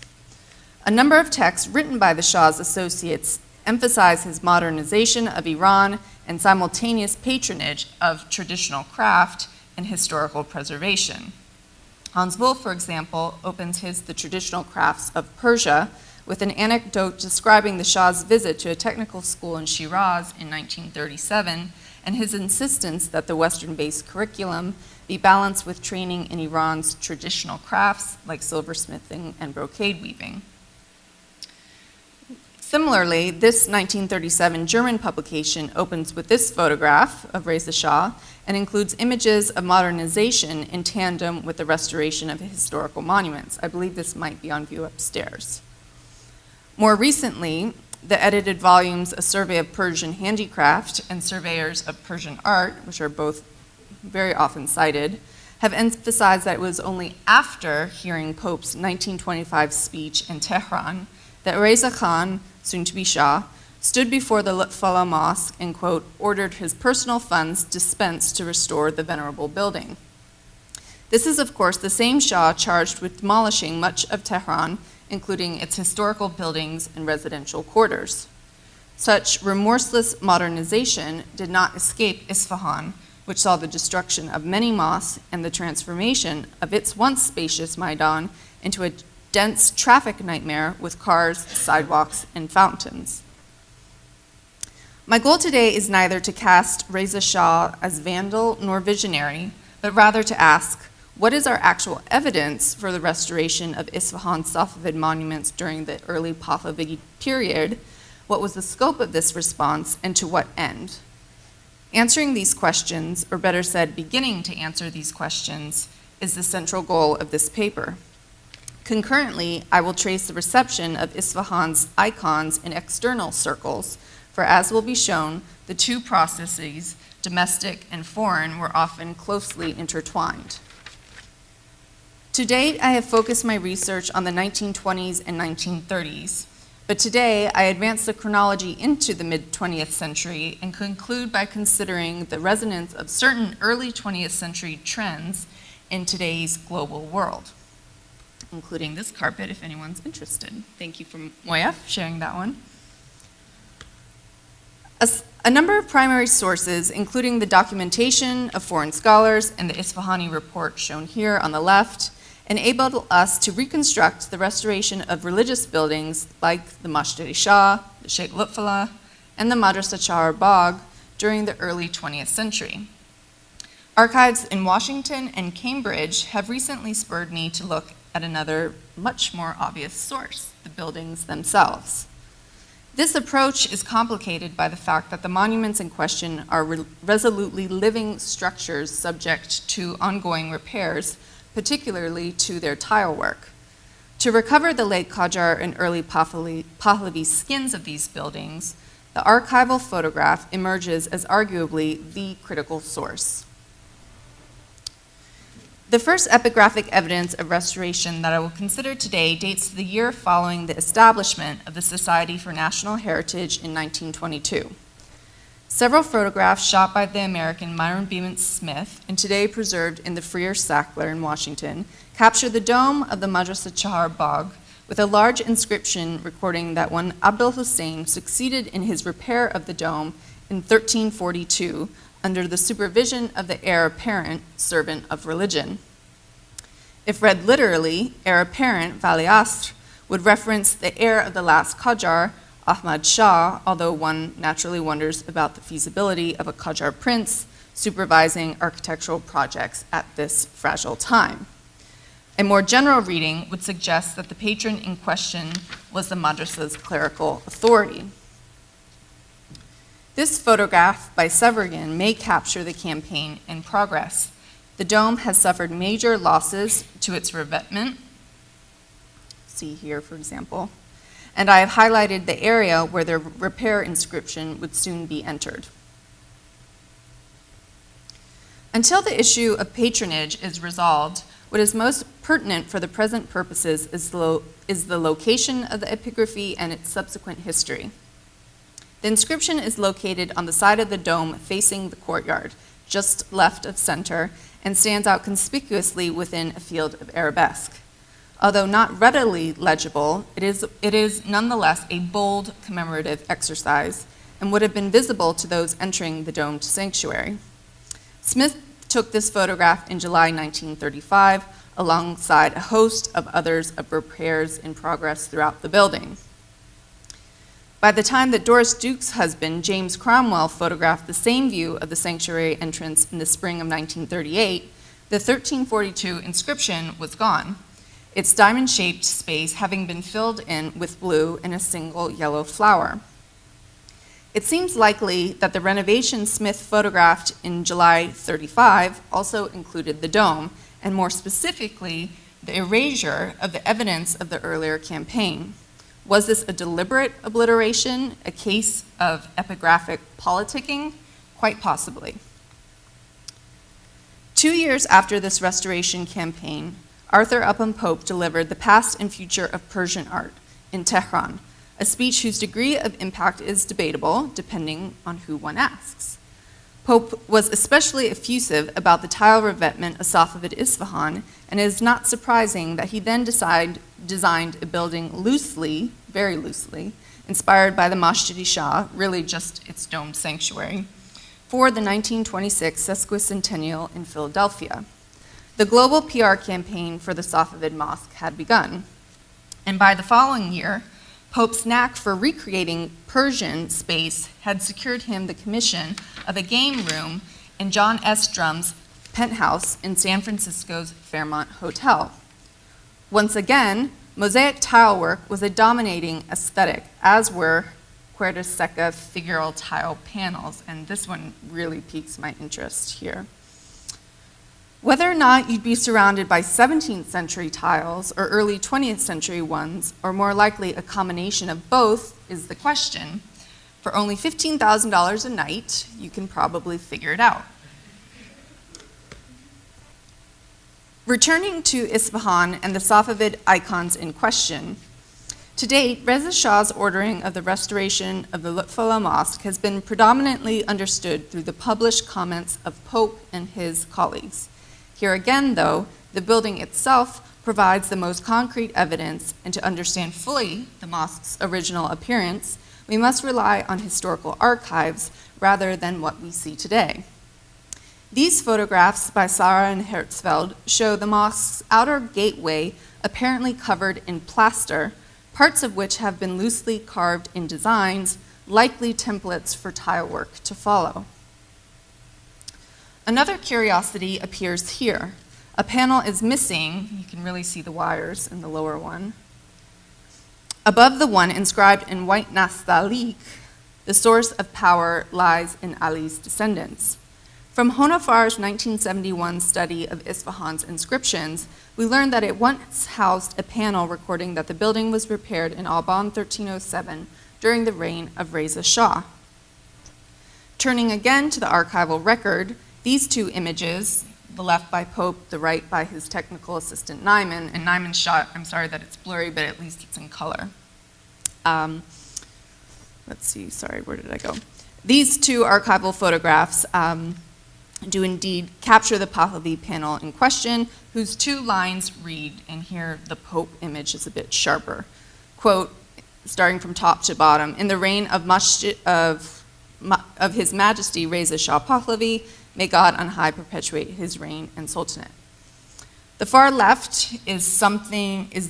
A number of texts written by the Shah's associates emphasize his modernization of Iran and simultaneous patronage of traditional craft and historical preservation. Hans Wolff, for example, opens his The Traditional Crafts of Persia with an anecdote describing the Shah's visit to a technical school in Shiraz in 1937 and his insistence that the Western-based curriculum be balanced with training in Iran's traditional crafts like silversmithing and brocade weaving. Similarly, this 1937 German publication opens with this photograph of Reza Shah and includes images of modernization in tandem with the restoration of historical monuments. I believe this might be on view upstairs. More recently, the edited volumes A Survey of Persian Handicraft and Surveyors of Persian Art, which are both very often cited, have emphasized that it was only after hearing Pope's 1925 speech in Tehran that Reza Khan, soon to be Shah, stood before the Lutfullah Mosque and, quote, ordered his personal funds dispensed to restore the venerable building. This is, of course, the same Shah charged with demolishing much of Tehran, including its historical buildings and residential quarters. Such remorseless modernization did not escape Isfahan, which saw the destruction of many mosques and the transformation of its once spacious Maidan into a dense traffic nightmare with cars, sidewalks, and fountains. My goal today is neither to cast Reza Shah as vandal nor visionary, but rather to ask, what is our actual evidence for the restoration of Isfahan Safavid monuments during the early Pahlavi period? What was the scope of this response, and to what end? Answering these questions, or better said, beginning to answer these questions, is the central goal of this paper. Concurrently, I will trace the reception of Isfahan's icons in external circles, for as will be shown, the two processes, domestic and foreign, were often closely intertwined. To date, I have focused my research on the 1920s and 1930s, but today I advance the chronology into the mid-20th century and conclude by considering the resonance of certain early 20th century trends in today's global world, including this carpet if anyone's interested. Thank you from Moya for sharing that one. A number of primary sources, including the documentation of foreign scholars and the Isfahani report shown here on the left, enabled us to reconstruct the restoration of religious buildings like the Masjid-i Shah, the Sheikh Lutfullah, and the Madrasa Chahar Bagh during the early 20th century. Archives in Washington and Cambridge have recently spurred me to look at another, much more obvious source, the buildings themselves. This approach is complicated by the fact that the monuments in question are resolutely living structures subject to ongoing repairs, particularly to their tile work. To recover the late Qajar and early Pahlavi skins of these buildings, the archival photograph emerges as arguably the critical source. The first epigraphic evidence of restoration that I will consider today dates to the year following the establishment of the Society for National Heritage in 1922. Several photographs shot by the American Myron Beeman Smith and today preserved in the Freer Sackler in Washington capture the dome of the Madrasa Chahar Bagh with a large inscription recording that one Abdul Hussein succeeded in his repair of the dome in 1342 under the supervision of the heir apparent servant of religion. If read literally, heir apparent, Vali Asr, would reference the heir of the last Qajar, Ahmad Shah, although one naturally wonders about the feasibility of a Qajar prince supervising architectural projects at this fragile time. A more general reading would suggest that the patron in question was the madrasa's clerical authority. This photograph by Severian may capture the campaign in progress. The dome has suffered major losses to its revetment, see here for example, and I have highlighted the area where the repair inscription would soon be entered. Until the issue of patronage is resolved, what is most pertinent for the present purposes is the location of the epigraphy and its subsequent history. The inscription is located on the side of the dome facing the courtyard, just left of center, and stands out conspicuously within a field of arabesque. Although not readily legible, it is nonetheless a bold commemorative exercise and would have been visible to those entering the domed sanctuary. Smith took this photograph in July 1935 alongside a host of others of repairs in progress throughout the building. By the time that Doris Duke's husband, James Cromwell, photographed the same view of the sanctuary entrance in the spring of 1938, the 1342 inscription was gone, its diamond-shaped space having been filled in with blue and a single yellow flower. It seems likely that the renovation Smith photographed in July 35 also included the dome, and more specifically, the erasure of the evidence of the earlier campaign. Was this a deliberate obliteration, a case of epigraphic politicking? Quite possibly. 2 years after this restoration campaign, Arthur Upham Pope delivered The Past and Future of Persian Art in Tehran, a speech whose degree of impact is debatable depending on who one asks. Pope was especially effusive about the tile revetment of Safavid Isfahan, and it is not surprising that he then designed a building loosely, very loosely, inspired by the Masjid-i Shah, really just its domed sanctuary, for the 1926 sesquicentennial in Philadelphia. The global PR campaign for the Safavid Mosque had begun, and by the following year, Pope's knack for recreating Persian space had secured him the commission of a game room in John S. Drum's penthouse in San Francisco's Fairmont Hotel. Once again, mosaic tile work was a dominating aesthetic, as were cuerda seca figural tile panels, and this one really piques my interest here. Whether or not you'd be surrounded by 17th century tiles or early 20th century ones, or more likely a combination of both, is the question. For only $15,000 a night, you can probably figure it out. Returning to Isfahan and the Safavid icons in question, to date, Reza Shah's ordering of the restoration of the Lutfullah Mosque has been predominantly understood through the published comments of Pope and his colleagues. Here again, though, the building itself provides the most concrete evidence, and to understand fully the mosque's original appearance, we must rely on historical archives rather than what we see today. These photographs by Sarah and Hertzfeld show the mosque's outer gateway apparently covered in plaster, parts of which have been loosely carved in designs, likely templates for tile work to follow. Another curiosity appears here, A panel is missing. You can really see the wires in the lower one. Above the one inscribed in white nastaliq, the source of power lies in Ali's descendants. From Honafar's 1971 study of Isfahan's inscriptions, we learned that it once housed a panel recording that the building was repaired in Alban 1307 during the reign of Reza Shah. Turning again to the archival record, these two images, the left by Pope, the right by his technical assistant Nyman, and Nyman's shot, I'm sorry that it's blurry, but at least it's in color. Let's see, sorry, where did I go? These two archival photographs do indeed capture the Pahlavi panel in question, whose two lines read, and here the Pope image is a bit sharper. Quote, starting from top to bottom, in the reign of His Majesty Reza Shah Pahlavi, may God on high perpetuate his reign and sultanate. The far left is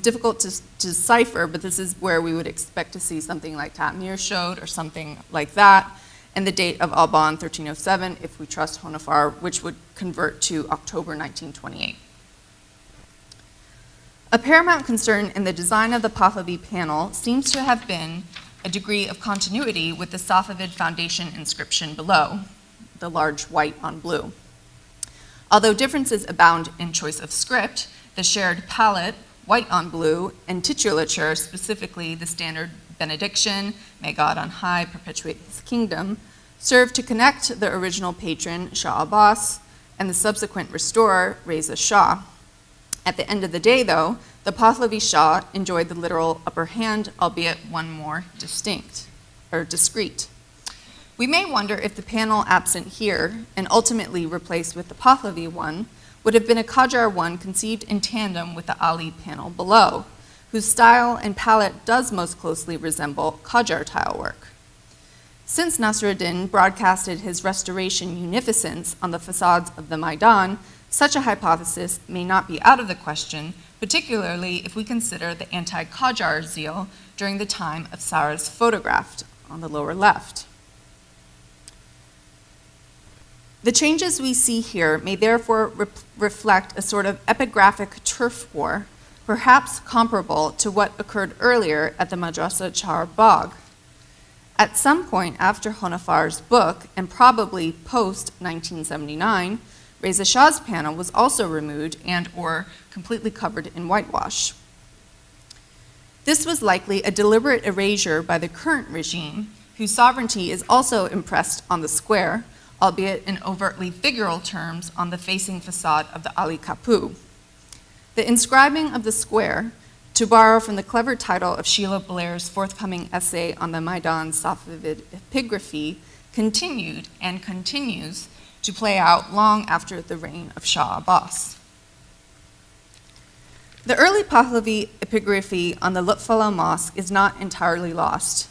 difficult to decipher, but this is where we would expect to see something like Tatmir showed or something like that, and the date of Alban 1307, if we trust Honafar, which would convert to October 1928. A paramount concern in the design of the Pahlavi panel seems to have been a degree of continuity with the Safavid foundation inscription below, the large white on blue. Although differences abound in choice of script, the shared palette, white on blue, and titulature, specifically the standard benediction, may God on high perpetuate his kingdom, serve to connect the original patron, Shah Abbas, and the subsequent restorer, Reza Shah. At the end of the day, though, the Pahlavi Shah enjoyed the literal upper hand, albeit one more discrete. We may wonder if the panel absent here, and ultimately replaced with the Pahlavi one, would have been a Qajar one conceived in tandem with the Ali panel below, whose style and palette does most closely resemble Qajar tile work. Since Nasruddin broadcasted his restoration munificence on the facades of the Maidan, such a hypothesis may not be out of the question, particularly if we consider the anti-Qajar zeal during the time of Sarah's photographed on the lower left. The changes we see here may therefore reflect a sort of epigraphic turf war, perhaps comparable to what occurred earlier at the Madrasa Char Bagh. At some point after Honafar's book, and probably post-1979, Reza Shah's panel was also removed and or completely covered in whitewash. This was likely a deliberate erasure by the current regime, whose sovereignty is also impressed on the square, albeit in overtly figural terms on the facing facade of the Ali Kapu. The inscribing of the square, to borrow from the clever title of Sheila Blair's forthcoming essay on the Maidan Safavid epigraphy, continued and continues to play out long after the reign of Shah Abbas. The early Pahlavi epigraphy on the Lutfullah Mosque is not entirely lost.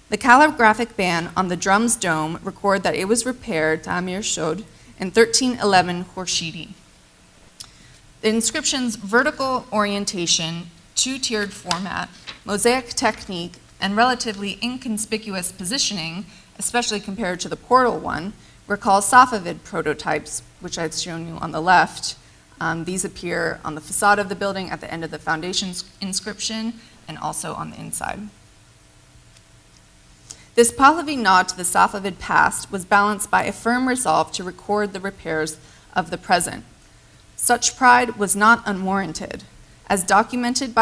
The calligraphic ban on the drum's dome record that it was repaired, Tamir showed, in 1311 Khorshidi. The inscription's vertical orientation, two-tiered format, mosaic technique, and relatively inconspicuous positioning, especially compared to the portal one, recall Safavid prototypes, which I've shown you on the left. These appear on the facade of the building at the end of the foundation inscription and also on the inside. This Pahlavi nod to the Safavid past was balanced by a firm resolve to record the repairs of the present. Such pride was not unwarranted, as documented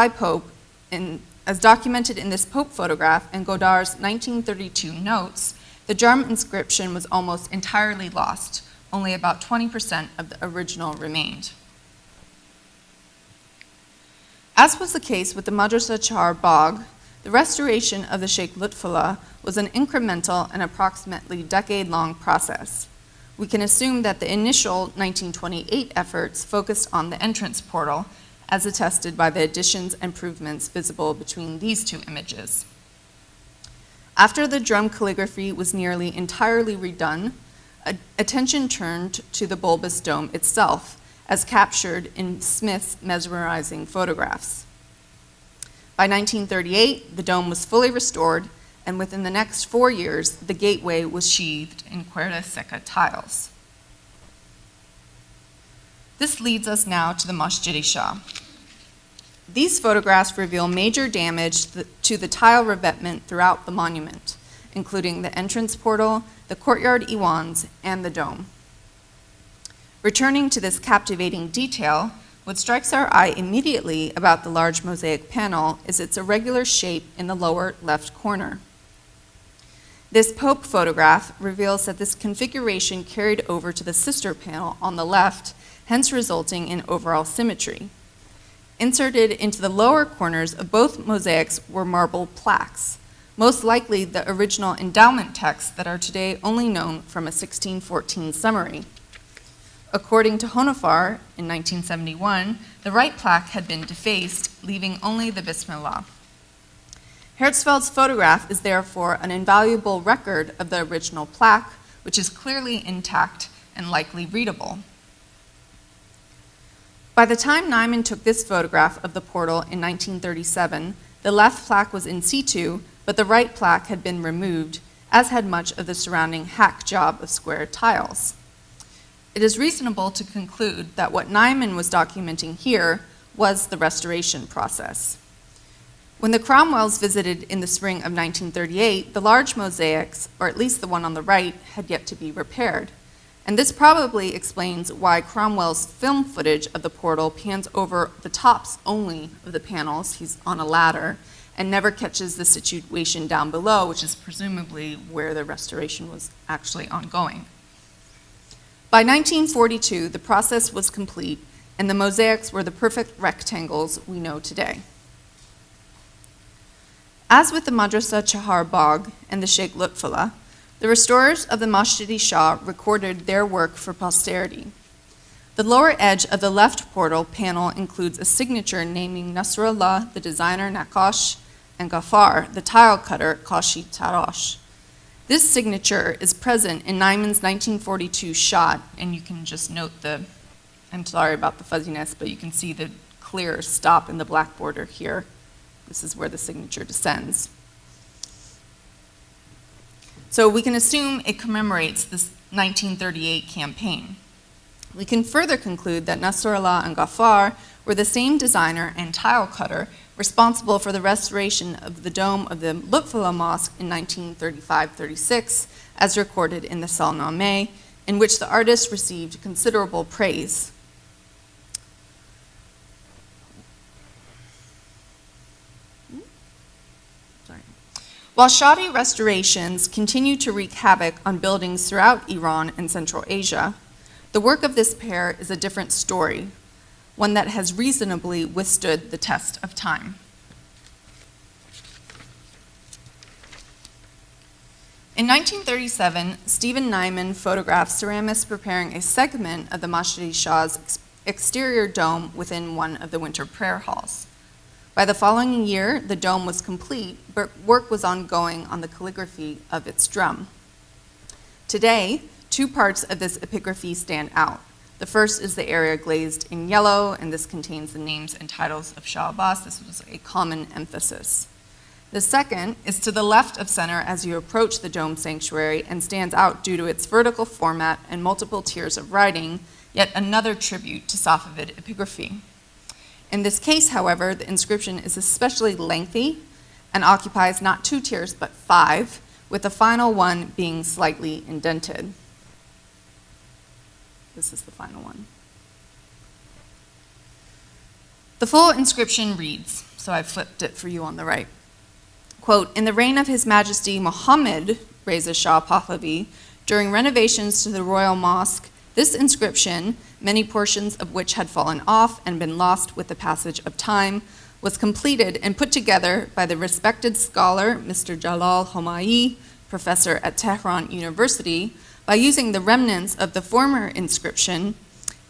in this Pope photograph and Godard's 1932 notes. The drum inscription was almost entirely lost. Only about 20% of the original remained. As was the case with the Madrasa Char Bagh, the restoration of the Sheikh Lutfullah was an incremental and approximately decade-long process. We can assume that the initial 1928 efforts focused on the entrance portal, as attested by the additions and improvements visible between these two images. After the drum calligraphy was nearly entirely redone, attention turned to the bulbous dome itself, as captured in Smith's mesmerizing photographs. By 1938, the dome was fully restored, and within the next 4 years, the gateway was sheathed in cuerda seca tiles. This leads us now to the Masjid-i Shah. These photographs reveal major damage to the tile revetment throughout the monument, including the entrance portal, the courtyard iwans, and the dome. Returning to this captivating detail, what strikes our eye immediately about the large mosaic panel is its irregular shape in the lower left corner. This Pope photograph reveals that this configuration carried over to the sister panel on the left, hence resulting in overall symmetry. Inserted into the lower corners of both mosaics were marble plaques, most likely the original endowment texts that are today only known from a 1614 summary. According to Honafar in 1971, the right plaque had been defaced, leaving only the Bismillah. Herzfeld's photograph is therefore an invaluable record of the original plaque, which is clearly intact and likely readable. By the time Nyman took this photograph of the portal in 1937, the left plaque was in situ, but the right plaque had been removed, as had much of the surrounding hack job of square tiles. It is reasonable to conclude that what Nyman was documenting here was the restoration process. When the Cromwells visited in the spring of 1938, the large mosaics, or at least the one on the right, had yet to be repaired. And this probably explains why Cromwell's film footage of the portal pans over the tops only of the panels, he's on a ladder, and never catches the situation down below, which is presumably where the restoration was actually ongoing. By 1942, the process was complete, and the mosaics were the perfect rectangles we know today. As with the Madrasa Chahar Bagh and the Sheikh Lutfullah, the restorers of the Masjid-i Shah recorded their work for posterity. The lower edge of the left portal panel includes a signature naming Nasrullah, the designer Naqash, and Ghaffar, the tile cutter Kashi Tarash. This signature is present in Nyman's 1942 shot, and you can just note I'm sorry about the fuzziness, but you can see the clear stop in the black border here. This is where the signature descends. So we can assume it commemorates this 1938 campaign. We can further conclude that Nasrullah and Ghaffar were the same designer and tile cutter responsible for the restoration of the dome of the Lutfullah Mosque in 1935-36, as recorded in the Salnameh, in which the artist received considerable praise. While shoddy restorations continue to wreak havoc on buildings throughout Iran and Central Asia, the work of this pair is a different story, one that has reasonably withstood the test of time. In 1937, Stephen Nyman photographed ceramists preparing a segment of the Masjid-i Shah's exterior dome within one of the winter prayer halls. By the following year, the dome was complete, but work was ongoing on the calligraphy of its drum. Today, two parts of this epigraphy stand out. The first is the area glazed in yellow, and this contains the names and titles of Shah Abbas. This was a common emphasis. The second is to the left of center as you approach the dome sanctuary and stands out due to its vertical format and multiple tiers of writing, yet another tribute to Safavid epigraphy. In this case, however, the inscription is especially lengthy and occupies not 2 tiers but 5, with the final one being slightly indented. This is the final one. The full inscription reads, so I've flipped it for you on the right. Quote, "In the reign of His Majesty Muhammad Reza Shah Pahlavi, during renovations to the royal mosque, this inscription, many portions of which had fallen off and been lost with the passage of time, was completed and put together by the respected scholar Mr. Jalal Hawa'i, professor at Tehran University, by using the remnants of the former inscription,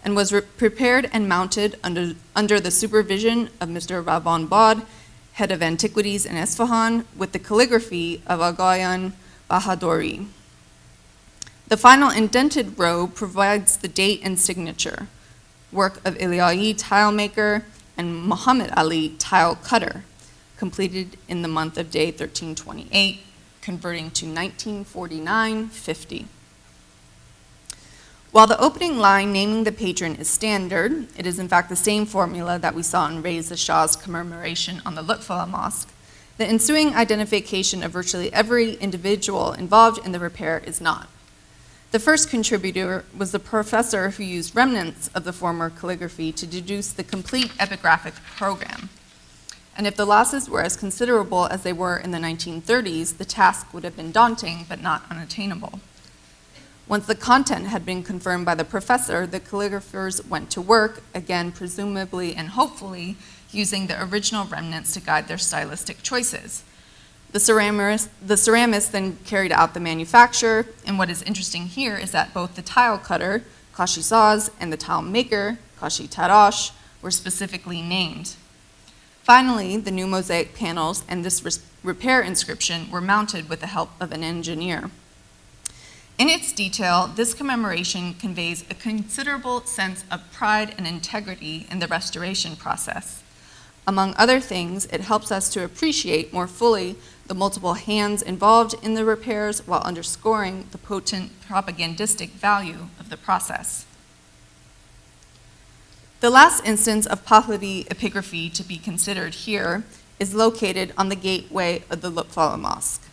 and was prepared and mounted under the supervision of Mr. Ravon Bad, head of antiquities in Isfahan, with the calligraphy of Agayan Bahadori. The final indented row provides the date and signature, work of Ilayi tile maker and Muhammad Ali tile cutter, completed in the month of day 1328, converting to 1949-50. While the opening line naming the patron is standard, it is in fact the same formula that we saw in Reza Shah's commemoration on the Lutfallah Mosque, the ensuing identification of virtually every individual involved in the repair is not. The first contributor was the professor who used remnants of the former calligraphy to deduce the complete epigraphic program. And if the losses were as considerable as they were in the 1930s, the task would have been daunting but not unattainable. Once the content had been confirmed by the professor, the calligraphers went to work, again presumably and hopefully, using the original remnants to guide their stylistic choices. The ceramist then carried out the manufacture, and what is interesting here is that both the tile cutter, Kashi Saz, and the tile maker, Kashi Tarash, were specifically named. Finally, the new mosaic panels and this repair inscription were mounted with the help of an engineer. In its detail, this commemoration conveys a considerable sense of pride and integrity in the restoration process. Among other things, it helps us to appreciate more fully the multiple hands involved in the repairs while underscoring the potent propagandistic value of the process. The last instance of Pahlavi epigraphy to be considered here is located on the gateway of the Lutfallah Mosque.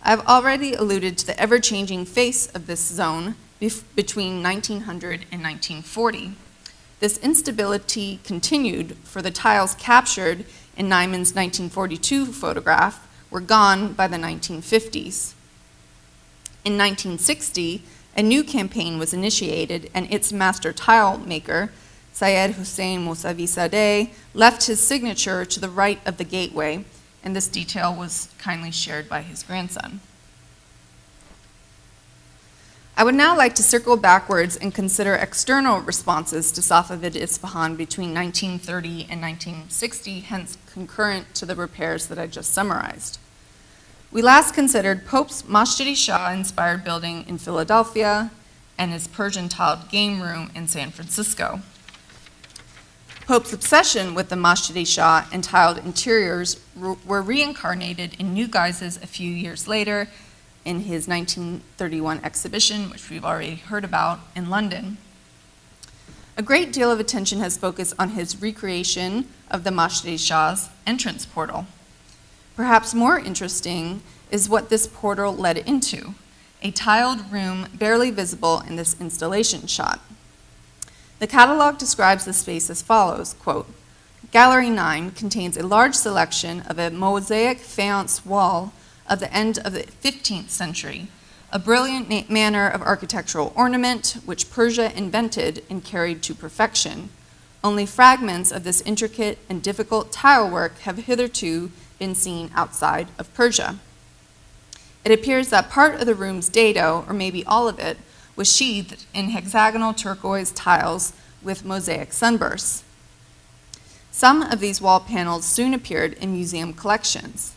I have already alluded to the ever-changing face of this zone between 1900 and 1940. This instability continued, for the tiles captured in Nyman's 1942 photograph were gone by the 1950s. In 1960, a new campaign was initiated, and its master tile maker, Syed Hussein Mousavi-Sadeh, left his signature to the right of the gateway, and this detail was kindly shared by his grandson. I would now like to circle backwards and consider external responses to Safavid Isfahan between 1930 and 1960, hence concurrent to the repairs that I just summarized. We last considered Pope's Masjid-i Shah inspired building in Philadelphia and his Persian tiled game room in San Francisco. Pope's obsession with the Masjid-i Shah and tiled interiors were reincarnated in new guises a few years later in his 1931 exhibition, which we've already heard about, in London. A great deal of attention has focused on his recreation of the Masjid-i Shah's entrance portal. Perhaps more interesting is what this portal led into, a tiled room barely visible in this installation shot. The catalog describes the space as follows, quote, Gallery 9 contains a large selection of a mosaic faience wall of the end of the 15th century, a brilliant manner of architectural ornament which Persia invented and carried to perfection. Only fragments of this intricate and difficult tile work have hitherto been seen outside of Persia. It appears that part of the room's dado, or maybe all of it, was sheathed in hexagonal turquoise tiles with mosaic sunbursts. Some of these wall panels soon appeared in museum collections.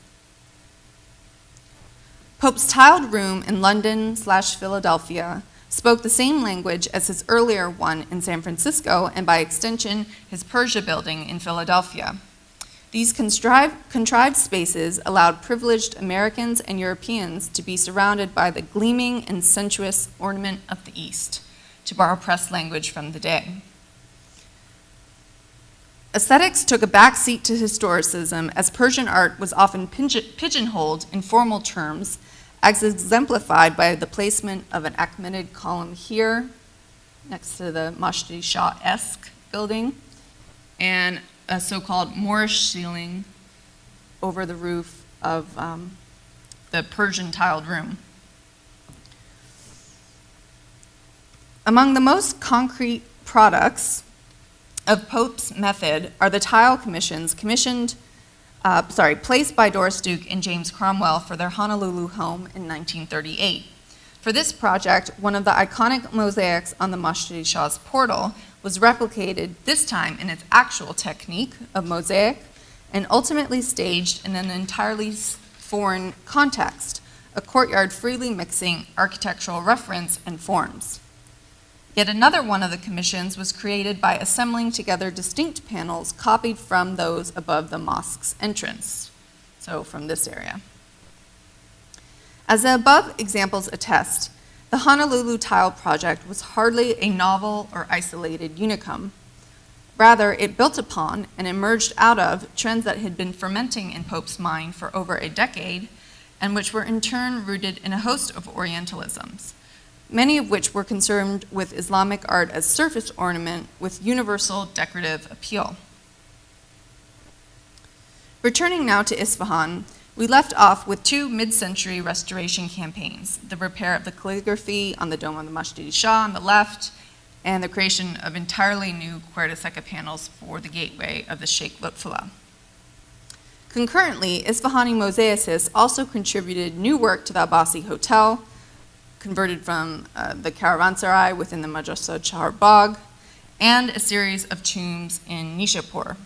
Pope's tiled room in London/Philadelphia spoke the same language as his earlier one in San Francisco and by extension his Persia building in Philadelphia. These contrived spaces allowed privileged Americans and Europeans to be surrounded by the gleaming and sensuous ornament of the East, to borrow press language from the day. Aesthetics took a backseat to historicism as Persian art was often pigeonholed in formal terms, as exemplified by the placement of an Achaemenid column here, next to the Masjid-i Shah-esque building, and a so-called Moorish ceiling over the roof of the Persian tiled room. Among the most concrete products of Pope's method are the tile commissions placed by Doris Duke and James Cromwell for their Honolulu home in 1938. For this project, one of the iconic mosaics on the Masjid-i Shah's portal was replicated, this time in its actual technique of mosaic, and ultimately staged in an entirely foreign context, a courtyard freely mixing architectural reference and forms. Yet another one of the commissions was created by assembling together distinct panels copied from those above the mosque's entrance, so from this area. As the above examples attest, the Honolulu Tile Project was hardly a novel or isolated unicum. Rather, it built upon and emerged out of trends that had been fermenting in Pope's mind for over a decade, and which were in turn rooted in a host of Orientalisms, many of which were concerned with Islamic art as surface ornament with universal decorative appeal. Returning now to Isfahan, we left off with two mid-century restoration campaigns, the repair of the calligraphy on the dome of the Masjid-i Shah on the left, and the creation of entirely new Curator panels for the gateway of the Sheikh Lutfullah. Concurrently, Isfahani mosaicists also contributed new work to the Abbasi Hotel, converted from the caravanserai within the Madrasa Chahar Bagh, and a series of tombs in Nishapur.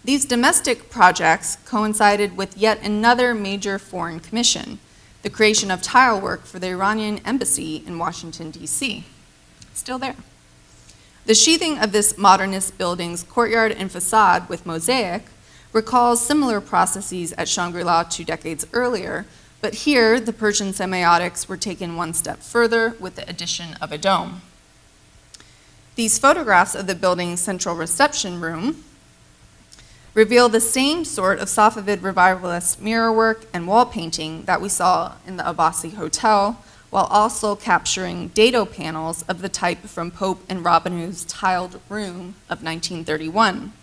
These domestic projects coincided with yet another major foreign commission, the creation of tile work for the Iranian embassy in Washington, D.C. Still there. The sheathing of this modernist building's courtyard and facade with mosaic recalls similar processes at Shangri-La 2 decades earlier, but here the Persian semiotics were taken one step further with the addition of a dome. These photographs of the building's central reception room reveal the same sort of Safavid revivalist mirror work and wall painting that we saw in the Abbasi Hotel, while also capturing dado panels of the type from Pope and Rabinu's tiled room of 1931.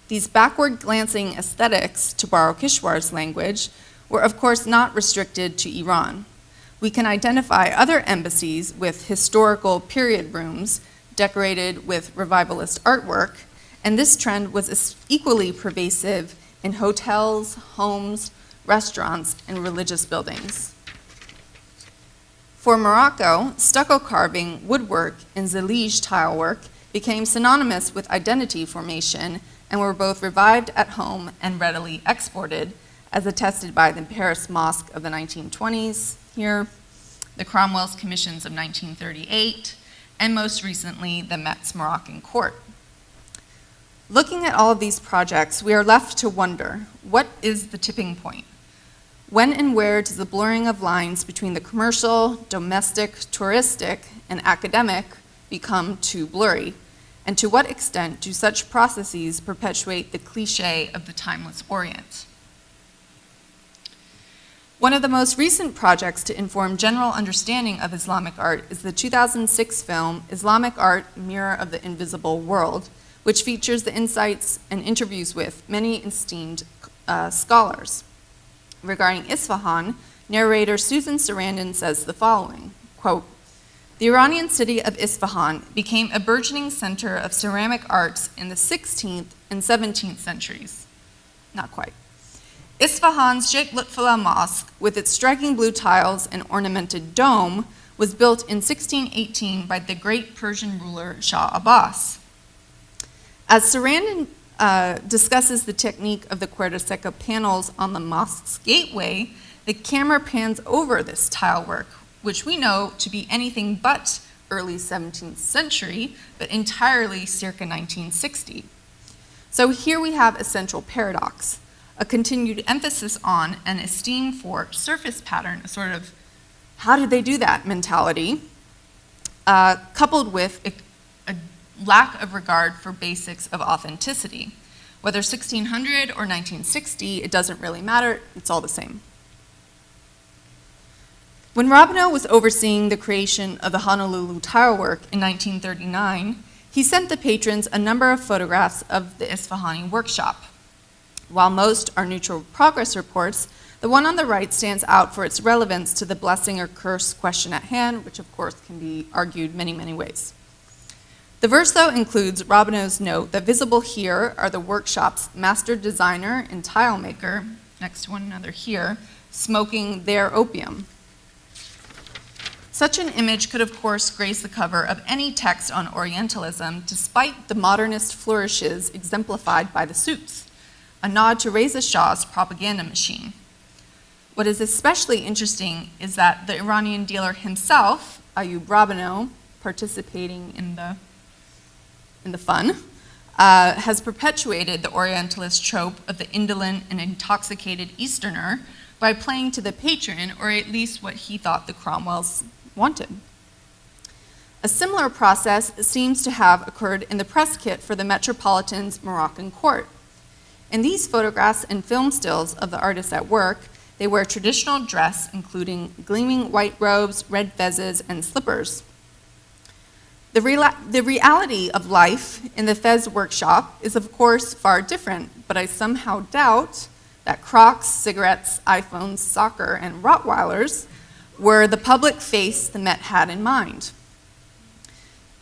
These backward-glancing aesthetics, to borrow Kishwar's language, were of course not restricted to Iran. We can identify other embassies with historical period rooms decorated with revivalist artwork, and this trend was equally pervasive in hotels, homes, restaurants, and religious buildings. For Morocco, stucco carving, woodwork, and zellige tile work became synonymous with identity formation and were both revived at home and readily exported, as attested by the Paris Mosque of the 1920s here, the Cromwell's commissions of 1938, and most recently, the Met's Moroccan court. Looking at all of these projects, we are left to wonder, what is the tipping point? When and where does the blurring of lines between the commercial, domestic, touristic, and academic become too blurry? And to what extent do such processes perpetuate the cliché of the timeless Orient? One of the most recent projects to inform general understanding of Islamic art is the 2006 film, Islamic Art, Mirror of the Invisible World, which features the insights and interviews with many esteemed scholars. Regarding Isfahan, narrator Susan Sarandon says the following, quote, "The Iranian city of Isfahan became a burgeoning center of ceramic arts in the 16th and 17th centuries." Not quite. Isfahan's Sheikh Lutfullah Mosque, with its striking blue tiles and ornamented dome, was built in 1618 by the great Persian ruler Shah Abbas. As Sarandon discusses the technique of the Curator panels on the mosque's gateway, the camera pans over this tile work, which we know to be anything but early 17th century, but entirely circa 1960. So here we have a central paradox, a continued emphasis on and esteem for surface pattern, a sort of how did they do that mentality, coupled with a lack of regard for basics of authenticity. Whether 1600 or 1960, it doesn't really matter, it's all the same. When Rabino was overseeing the creation of the Honolulu tile work in 1939, he sent the patrons a number of photographs of the Isfahani workshop. While most are neutral progress reports, the one on the right stands out for its relevance to the blessing or curse question at hand, which of course can be argued many, many ways. The verse, though, includes Rabino's note that visible here are the workshop's master designer and tile maker, next to one another here, smoking their opium. Such an image could, of course, grace the cover of any text on Orientalism, despite the modernist flourishes exemplified by the suits, a nod to Reza Shah's propaganda machine. What is especially interesting is that the Iranian dealer himself, Ayub Rabino, participating in the fun, has perpetuated the Orientalist trope of the indolent and intoxicated Easterner by playing to the patron, or at least what he thought the Cromwells wanted. A similar process seems to have occurred in the press kit for the Metropolitan's Moroccan court. In these photographs and film stills of the artists at work, they wear traditional dress, including gleaming white robes, red fezzes, and slippers. The reality of life in the Fez workshop is, of course, far different, but I somehow doubt that Crocs, cigarettes, iPhones, soccer, and Rottweilers were the public face the Met had in mind.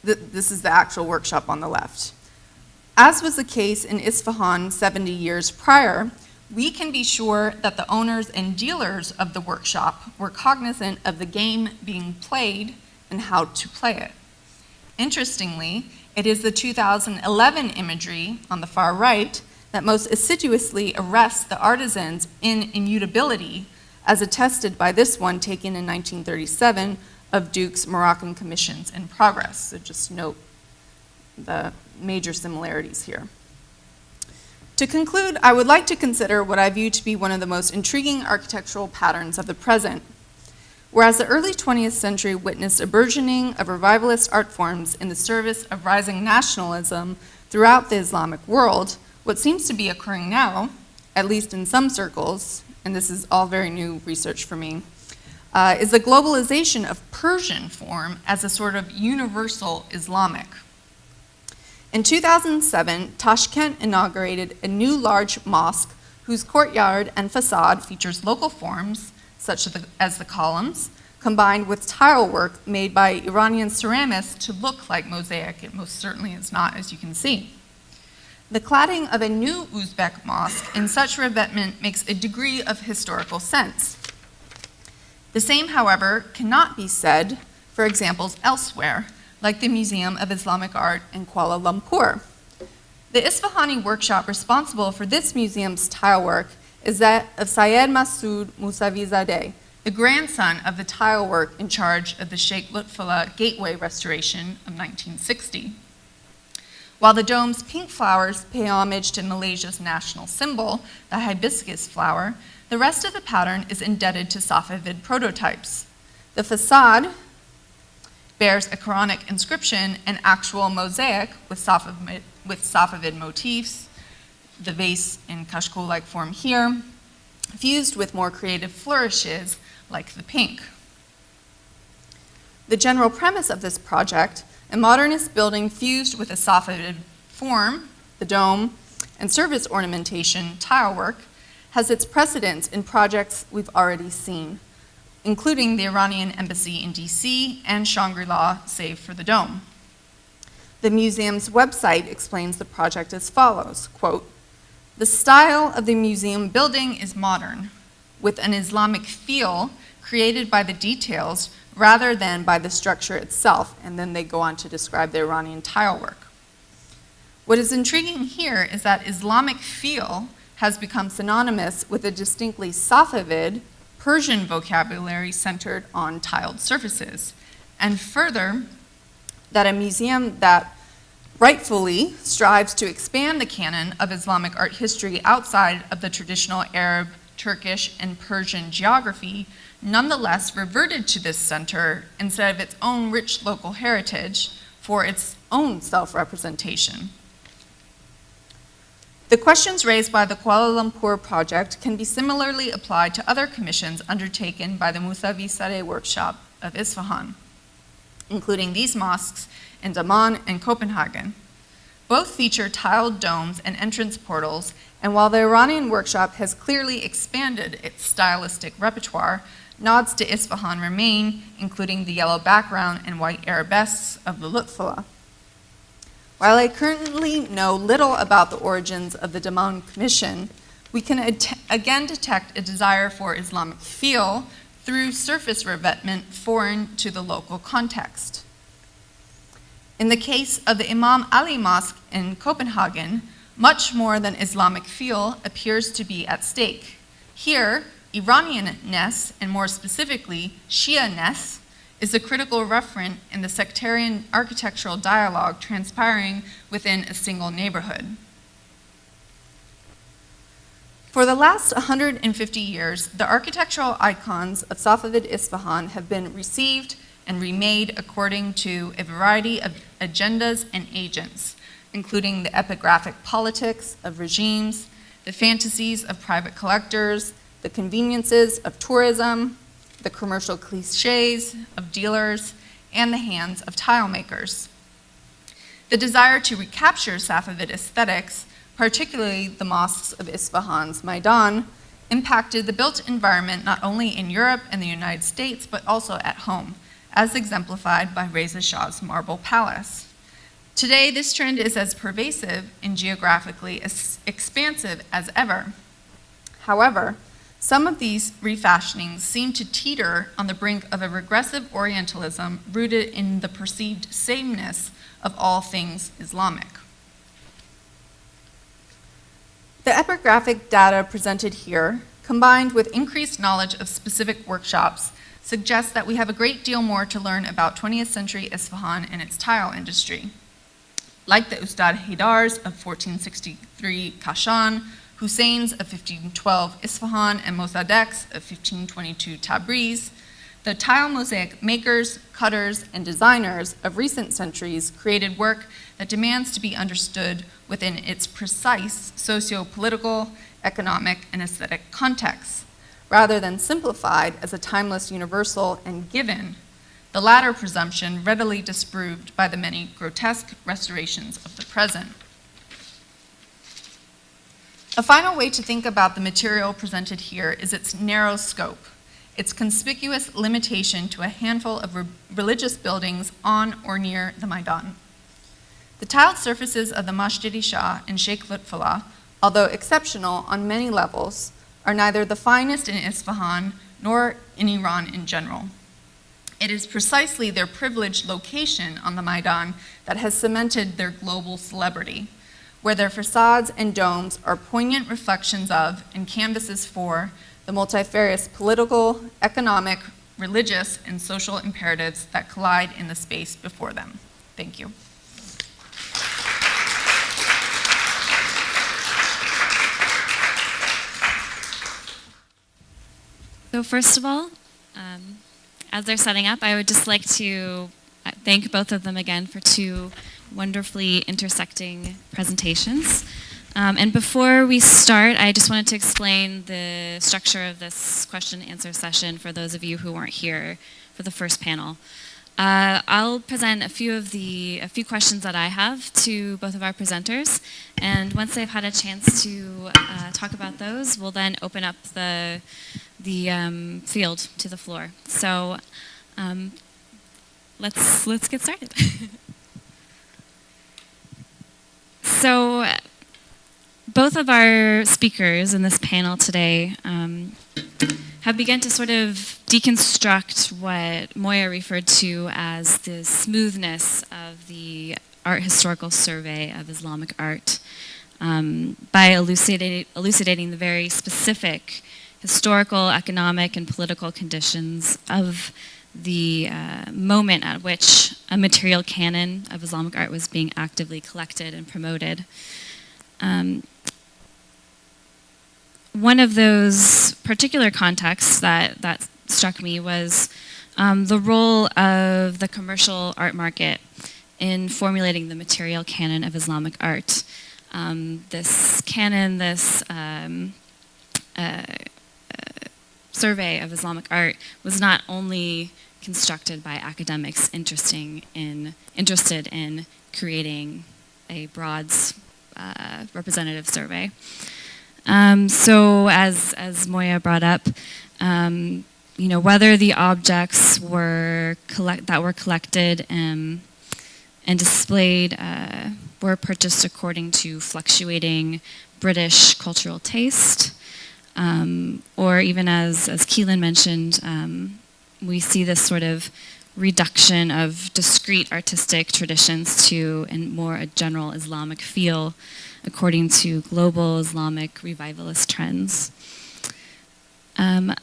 This is the actual workshop on the left. As was the case in Isfahan 70 years prior, we can be sure that the owners and dealers of the workshop were cognizant of the game being played and how to play it. Interestingly, it is the 2011 imagery on the far right that most assiduously arrests the artisans in immutability, as attested by this one taken in 1937 of Duke's Moroccan commissions in progress. So just note the major similarities here. To conclude, I would like to consider what I view to be one of the most intriguing architectural patterns of the present. Whereas the early 20th century witnessed a burgeoning of revivalist art forms in the service of rising nationalism throughout the Islamic world, what seems to be occurring now, at least in some circles, and this is all very new research for me, is the globalization of Persian form as a sort of universal Islamic. In 2007, Tashkent inaugurated a new large mosque whose courtyard and facade features local forms, such as the columns, combined with tile work made by Iranian ceramists to look like mosaic. It most certainly is not, as you can see. The cladding of a new Uzbek mosque in such revetment makes a degree of historical sense. The same, however, cannot be said for examples elsewhere, like the Museum of Islamic Art in Kuala Lumpur. The Isfahani workshop responsible for this museum's tile work is that of Syed Masood Mousavizadeh, the grandson of the tile work in charge of the Sheikh Lutfullah Gateway restoration of 1960. While the dome's pink flowers pay homage to Malaysia's national symbol, the hibiscus flower, the rest of the pattern is indebted to Safavid prototypes. The facade bears a Quranic inscription and actual mosaic with Safavid motifs, the vase in kashkol-like form here, fused with more creative flourishes like the pink. The general premise of this project, a modernist building fused with a Safavid form, the dome, and service ornamentation, tile work, has its precedence in projects we've already seen, including the Iranian embassy in DC and Shangri-La, save for the dome. The museum's website explains the project as follows, quote, "The style of the museum building is modern, with an Islamic feel created by the details rather than by the structure itself," and then they go on to describe the Iranian tile work. What is intriguing here is that Islamic feel has become synonymous with a distinctly Safavid Persian vocabulary centered on tiled surfaces, and further, that a museum that rightfully strives to expand the canon of Islamic art history outside of the traditional Arab, Turkish, and Persian geography nonetheless reverted to this center instead of its own rich local heritage for its own self-representation. The questions raised by the Kuala Lumpur project can be similarly applied to other commissions undertaken by the Mousavizadeh workshop of Isfahan, including these mosques in Daman and Copenhagen. Both feature tiled domes and entrance portals, and while the Iranian workshop has clearly expanded its stylistic repertoire, nods to Isfahan remain, including the yellow background and white arabesques of the Lutfullah. While I currently know little about the origins of the Daman Commission, we can again detect a desire for Islamic feel through surface revetment foreign to the local context. In the case of the Imam Ali Mosque in Copenhagen, much more than Islamic feel appears to be at stake. Here, Iranian-ness, and more specifically, Shia-ness, is a critical referent in the sectarian architectural dialogue transpiring within a single neighborhood. For the last 150 years, the architectural icons of Safavid Isfahan have been received and remade according to a variety of agendas and agents, including the epigraphic politics of regimes, the fantasies of private collectors, the conveniences of tourism, the commercial cliches of dealers, and the hands of tile makers. The desire to recapture Safavid aesthetics, particularly the mosques of Isfahan's Maidan, impacted the built environment not only in Europe and the United States, but also at home, as exemplified by Reza Shah's Marble Palace. Today, this trend is as pervasive and geographically as expansive as ever. However, some of these refashionings seem to teeter on the brink of a regressive Orientalism rooted in the perceived sameness of all things Islamic. The epigraphic data presented here, combined with increased knowledge of specific workshops, suggests that we have a great deal more to learn about 20th century Isfahan and its tile industry. Like the Ustad Haidars of 1463 Kashan, Hussein's of 1512 Isfahan, and Mossadegh's of 1522 Tabriz, the tile mosaic makers, cutters, and designers of recent centuries created work that demands to be understood within its precise socio-political, economic, and aesthetic contexts, rather than simplified as a timeless universal and given, the latter presumption readily disproved by the many grotesque restorations of the present. A final way to think about the material presented here is its narrow scope, its conspicuous limitation to a handful of religious buildings on or near the Maidan. The tiled surfaces of the Masjid-i Shah and Sheikh Lutfullah, although exceptional on many levels, are neither the finest in Isfahan nor in Iran in general. It is precisely their privileged location on the Maidan that has cemented their global celebrity, where their facades and domes are poignant reflections of and canvases for the multifarious political, economic, religious, and social imperatives that collide in the space before them. Thank you. So first of all, as they're setting up, I would just like to thank both of them again for two wonderfully intersecting presentations. And before we start, I just wanted to explain the structure of this question and answer session for those of you who weren't here for the first panel. I'll present a few questions that I have to both of our presenters, and once they've had a chance to talk about those, we'll then open up the field to the floor. So let's get started. So both of our speakers in this panel today have begun to sort of deconstruct what Moya referred to as the smoothness of the art historical survey of Islamic art by elucidating the very specific historical, economic, and political conditions of the moment at which a material canon of Islamic art was being actively collected and promoted. One of those particular contexts that struck me was the role of the commercial art market in formulating the material canon of Islamic art. This canon, this survey of Islamic art was not only constructed by academics interested in creating a broad representative survey. So as Moya brought up, whether the objects that were collected and displayed were purchased according to fluctuating British cultural taste, or even as Keelan mentioned, we see this sort of reduction of discrete artistic traditions to a general Islamic feel according to global Islamic revivalist trends. On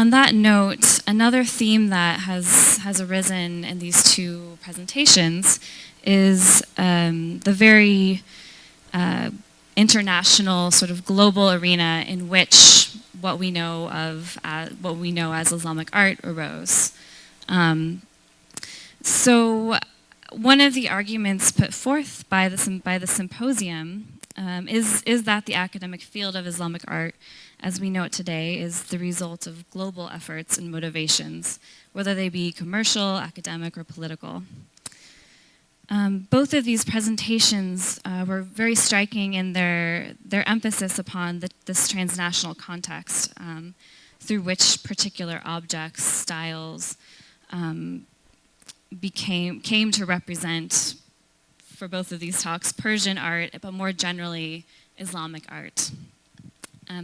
on that note, another theme that has arisen in these two presentations is the very international, sort of global arena in which what we know as Islamic art arose. So one of the arguments put forth by the symposium is that the academic field of Islamic art, as we know it today, is the result of global efforts and motivations, whether they be commercial, academic, or political. Both of these presentations were very striking in their emphasis upon this transnational context through which particular objects, styles, came to represent, for both of these talks, Persian art, but more generally, Islamic art.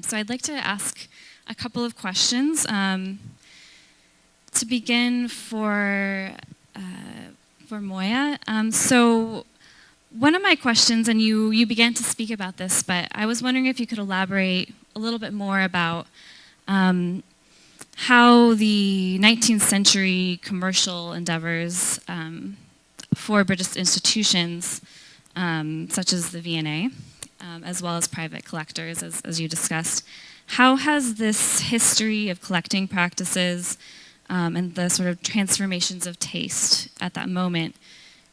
So I'd like to ask a couple of questions. To begin for Moya. So one of my questions, and you began to speak about this, but I was wondering if you could elaborate a little bit more about how the 19th century commercial endeavors for British institutions, such as the V&A, as well as private collectors, as you discussed, how has this history of collecting practices and the sort of transformations of taste at that moment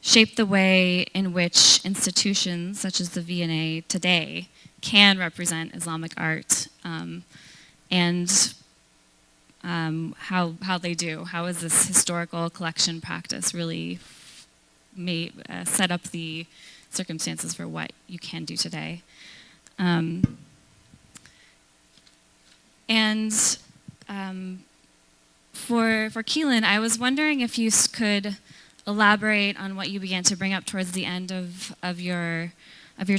shaped the way in which institutions, such as the V&A today, can represent Islamic art, and how they do. How is this historical collection practice really set up the circumstances for what you can do today? For Keelan, I was wondering if you could elaborate on what you began to bring up towards the end of your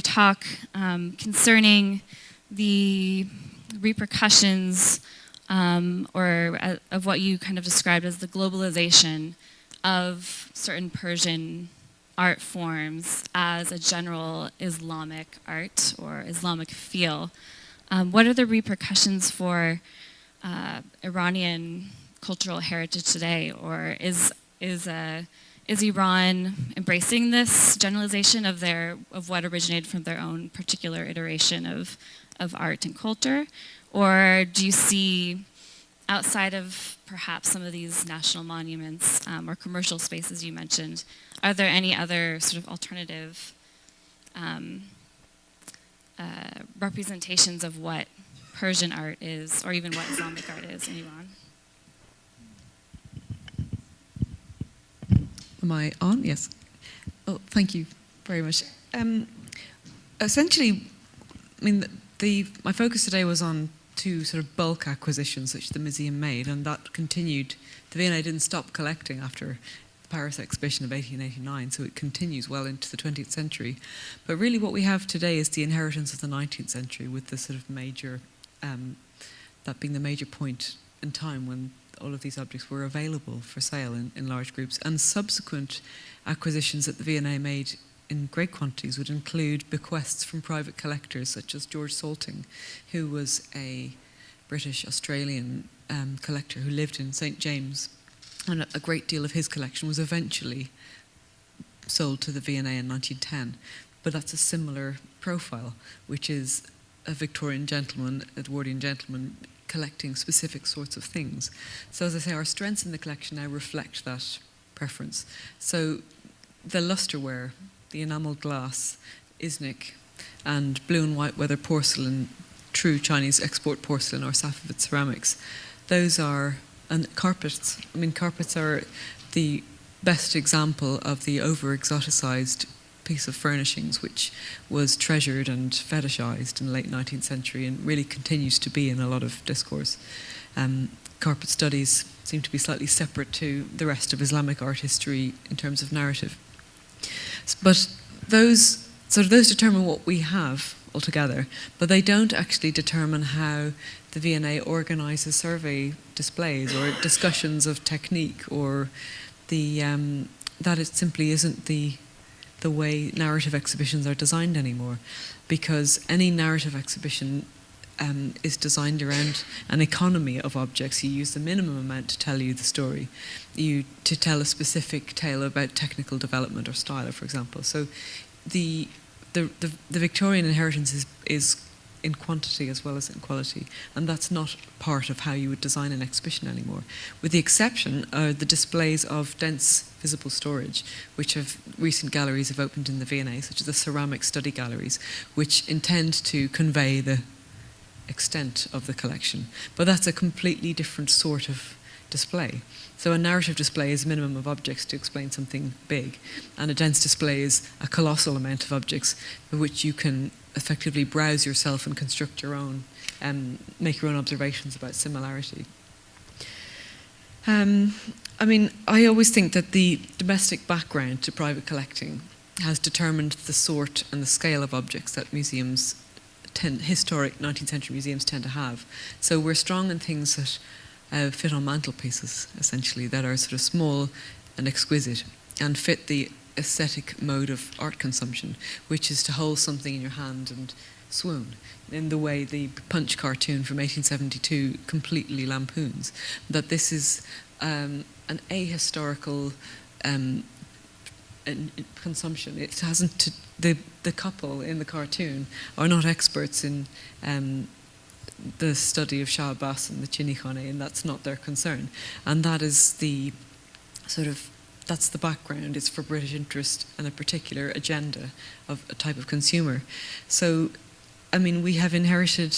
talk concerning the repercussions of what you kind of described as the globalization of certain Persian art forms as a general Islamic art or Islamic feel. What are the repercussions for Iranian cultural heritage today, or is Iran embracing this generalization of what originated from their own particular iteration of art and culture, or do you see, outside of perhaps some of these national monuments or commercial spaces you mentioned, are there any other sort of alternative representations of what Persian art is, or even what Islamic art is in Iran? Am I on? Yes. Oh, thank you very much. Essentially, I mean, my focus today was on two sort of bulk acquisitions which the museum made, and that continued. The V&A didn't stop collecting after the Paris exhibition of 1889, so it continues well into the 20th century. But really what we have today is the inheritance of the 19th century, with the sort of major, that being the major point in time when all of these objects were available for sale in large groups, and subsequent acquisitions that the V&A made in great quantities would include bequests from private collectors such as George Salting, who was a British-Australian collector who lived in St. James, and a great deal of his collection was eventually sold to the V&A in 1910. But that's a similar profile, which is a Victorian gentleman, Edwardian gentleman, collecting specific sorts of things. So as I say, our strengths in the collection now reflect that preference. So the lustreware, the enamelled glass, Isnik, and blue and white weather porcelain, true Chinese export porcelain or Safavid ceramics, those are, and carpets. I mean, carpets are the best example of the over-exoticized piece of furnishings which was treasured and fetishized in the late 19th century and really continues to be in a lot of discourse. Carpet studies seem to be slightly separate to the rest of Islamic art history in terms of narrative. But those determine what we have altogether, but they don't actually determine how the V&A organises survey displays or discussions of technique, or that it simply isn't the way narrative exhibitions are designed anymore, because any narrative exhibition is designed around an economy of objects. You use the minimum amount to tell you the story, to tell a specific tale about technical development or style, for example. So the Victorian inheritance is in quantity as well as in quality, and that's not part of how you would design an exhibition anymore, with the exception of the displays of dense visible storage, which recent galleries have opened in the V&A, such as the ceramic study galleries, which intend to convey the extent of the collection. But that's a completely different sort of display. So a narrative display is a minimum of objects to explain something big, and a dense display is a colossal amount of objects for which you can effectively browse yourself and construct your own, make your own observations about similarity. I mean, I always think that the domestic background to private collecting has determined the sort and the scale of objects that museums, historic 19th century museums, tend to have. So we're strong in things that fit on mantelpieces, essentially, that are sort of small and exquisite and fit the aesthetic mode of art consumption, which is to hold something in your hand and swoon, in the way the Punch cartoon from 1872 completely lampoons. That this is an ahistorical consumption. It hasn't. The couple in the cartoon are not experts in the study of Shah and the Chinikhane, and that's not their concern. And that is the sort of, that's the background. It's for British interest and a particular agenda of a type of consumer. So, I mean, we have inherited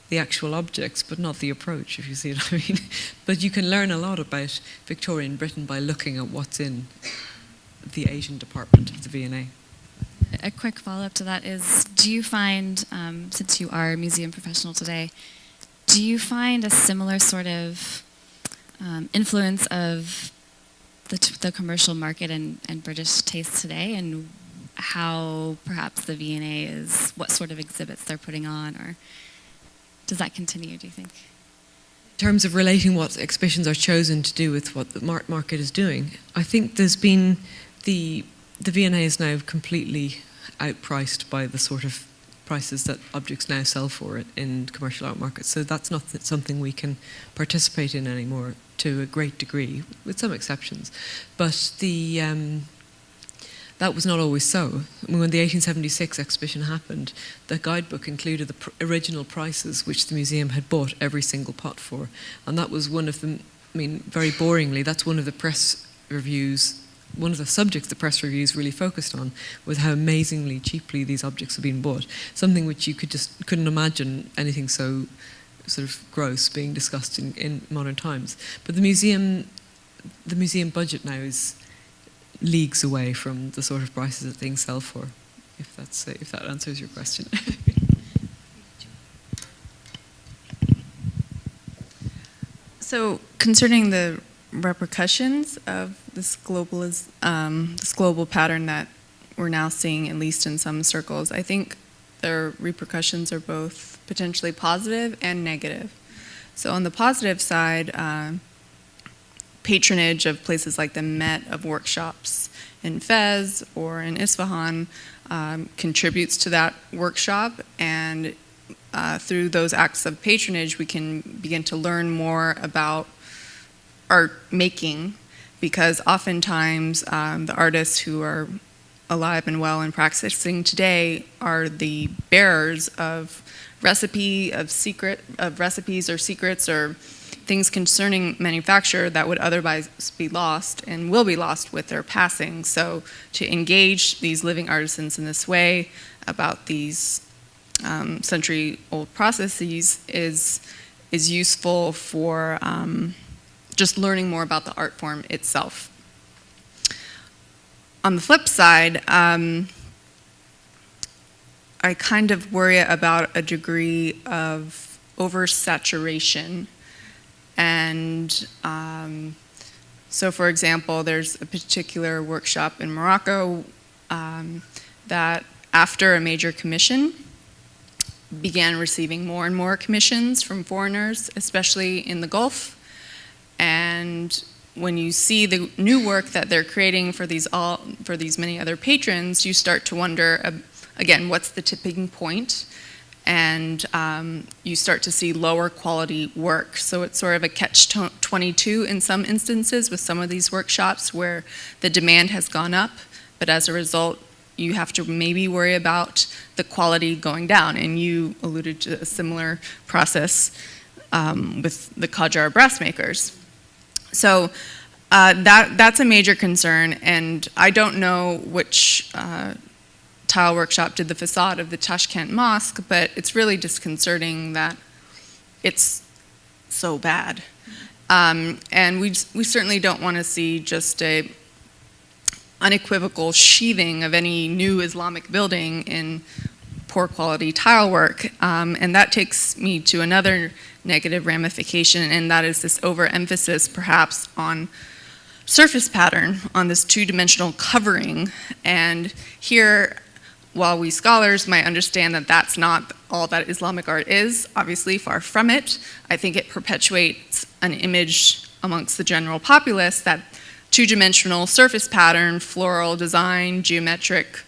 the actual objects, but not the approach, if you see what I mean. But you can learn a lot about Victorian Britain by looking at what's in the Asian department of the V&A. A quick follow-up to that is, do you find, since you are a museum professional today, do you find a similar sort of influence of the commercial market and British taste today, and how perhaps the V&A is, what sort of exhibits they're putting on, or does that continue, do you think? In terms of relating what exhibitions are chosen to do with what the market is doing, I think there's been the V&A is now completely outpriced by the sort of prices that objects now sell for it in commercial art markets. So that's not something we can participate in anymore to a great degree, with some exceptions. But that was not always so. I mean, when the 1876 exhibition happened, the guidebook included the original prices which the museum had bought every single pot for. And that was one of the, I mean, very boringly, that's one of the press reviews, one of the subjects the press reviews really focused on, was how amazingly cheaply these objects had been bought. Something which you couldn't imagine anything so sort of gross being discussed in modern times. But the museum budget now is leagues away from the sort of prices that things sell for, if that answers your question. So, concerning the repercussions of this global pattern that we're now seeing, at least in some circles, I think the repercussions are both potentially positive and negative. So on the positive side, patronage of places like the Met, of workshops in Fez or in Isfahan, contributes to that workshop, and through those acts of patronage we can begin to learn more about art making, because oftentimes the artists who are alive and well and practicing today are the bearers of recipes or secrets or things concerning manufacture that would otherwise be lost and will be lost with their passing. So to engage these living artisans in this way about these century-old processes is useful for just learning more about the art form itself. On the flip side, I kind of worry about a degree of oversaturation. And so, for example, there's a particular workshop in Morocco that, after a major commission, began receiving more and more commissions from foreigners, especially in the Gulf. And when you see the new work that they're creating for these many other patrons, you start to wonder, again, what's the tipping point? and you start to see lower quality work. So it's sort of a catch-22 in some instances with some of these workshops where the demand has gone up, but as a result, you have to maybe worry about the quality going down. And you alluded to a similar process with the Qajar brass makers. So that's a major concern, and I don't know which tile workshop did the facade of the Tashkent Mosque, but it's really disconcerting that it's so bad. And we certainly don't want to see just a unequivocal sheathing of any new Islamic building in poor quality tile work. And that takes me to another negative ramification, and that is this overemphasis perhaps on surface pattern, on this two-dimensional covering. And here, while we scholars might understand that that's not all that Islamic art is, obviously far from it, I think it perpetuates an image amongst the general populace that two-dimensional surface pattern, floral design, geometric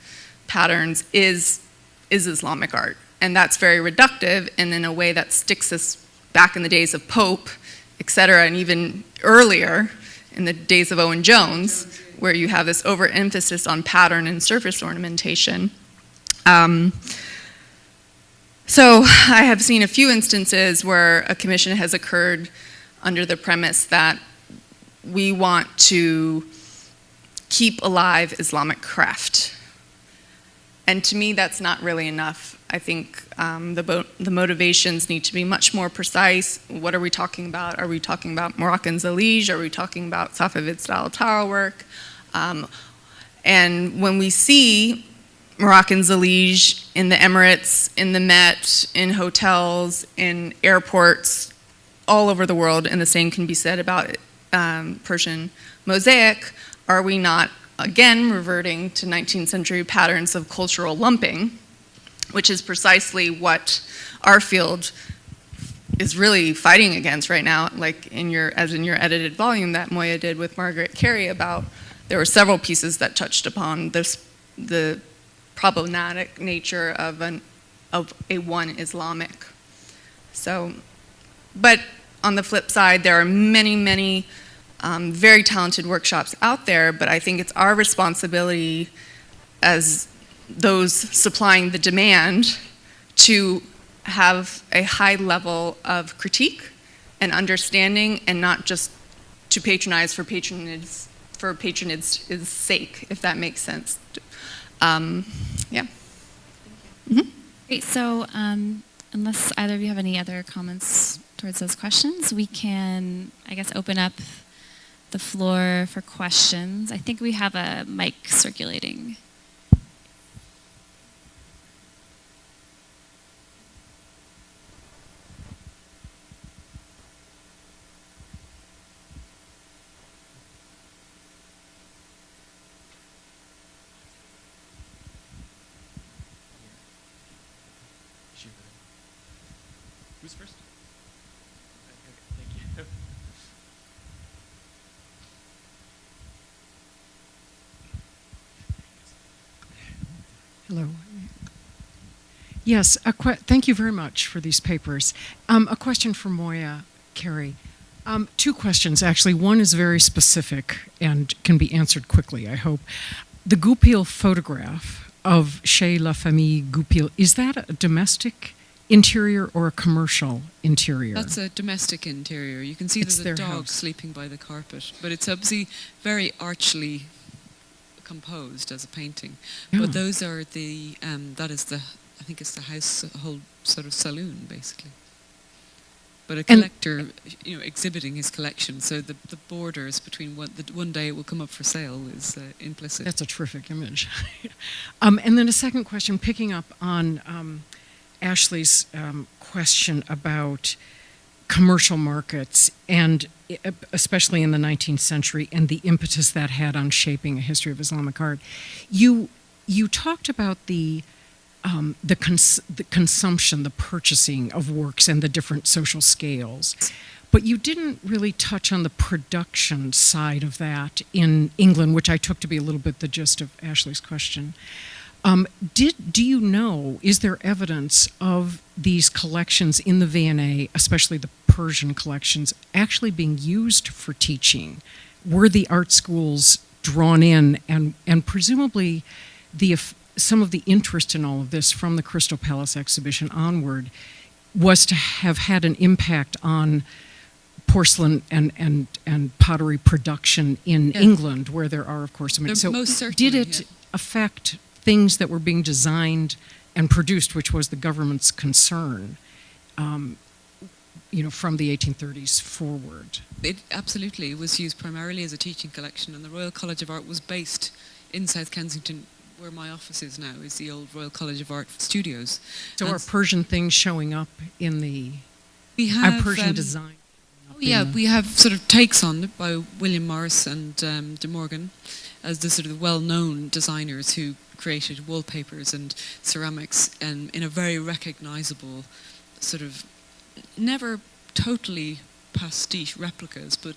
patterns is Islamic art. And that's very reductive, and in a way that sticks us back in the days of Pope, et cetera, and even earlier in the days of Owen Jones, where you have this overemphasis on pattern and surface ornamentation. So I have seen a few instances where a commission has occurred under the premise that we want to keep alive Islamic craft. And to me, that's not really enough. I think the motivations need to be much more precise. What are we talking about? Are we talking about Moroccan Zalige? Are we talking about Safavid-style tile work? And when we see Moroccan Zalige in the Emirates, in the Met, in hotels, in airports, all over the world, and the same can be said about Persian mosaic, are we not, again, reverting to 19th century patterns of cultural lumping, which is precisely what our field is really fighting against right now, like as in your edited volume that Moya did with Margaret Carey about, there were several pieces that touched upon the problematic nature of a one Islamic. So, but on the flip side, there are many, many very talented workshops out there, but I think it's our responsibility as those supplying the demand to have a high level of critique and understanding, and not just to patronize for patronage's sake, if that makes sense. Yeah. Mm-hmm. Great, so unless either of you have any other comments towards those questions, we can, I guess, open up the floor for questions. I think we have a mic circulating. Who's first? Okay, thank you. Hello. Yes, thank you very much for these papers. A question for Moya, Carey. Two questions, actually. One is very specific and can be answered quickly, I hope. The Goupil photograph of Chez La Famille Goupil, is that a domestic interior or a commercial interior? That's a domestic interior. You can see It's there's a their dog house. sleeping by the carpet, but it's obviously very archly composed as a painting. Yeah. But those are the, that is the, I think it's the house, whole sort of saloon, basically. But a collector, exhibiting his collection, so the borders between one day it will come up for sale is implicit. That's a terrific image. And then a second question, picking up on Ashley's question about commercial markets, and especially in the 19th century, and the impetus that had on shaping a history of Islamic art. You talked about the consumption, the purchasing of works and the different social scales, but you didn't really touch on the production side of that in England, which I took to be a little bit the gist of Ashley's question. Do you know, is there evidence of these collections in the V&A, especially the Persian collections, actually being used for teaching? Were the art schools drawn in, and presumably some of the interest in all of this from the Crystal Palace exhibition onward was to have had an impact on porcelain and pottery production in England, where there are, of course, so most certainly, did it affect things that were being designed and produced, which was the government's concern, from the 1830s forward? It absolutely was used primarily as a teaching collection, and the Royal College of Art was based in South Kensington, where my office is now, is the old Royal College of Art studios. So And are Persian things showing up in the we have Persian design? we have sort of takes on it by William Morris and De Morgan as the sort of well-known designers who created wallpapers and ceramics, and in a very recognizable sort of, never totally pastiche replicas, but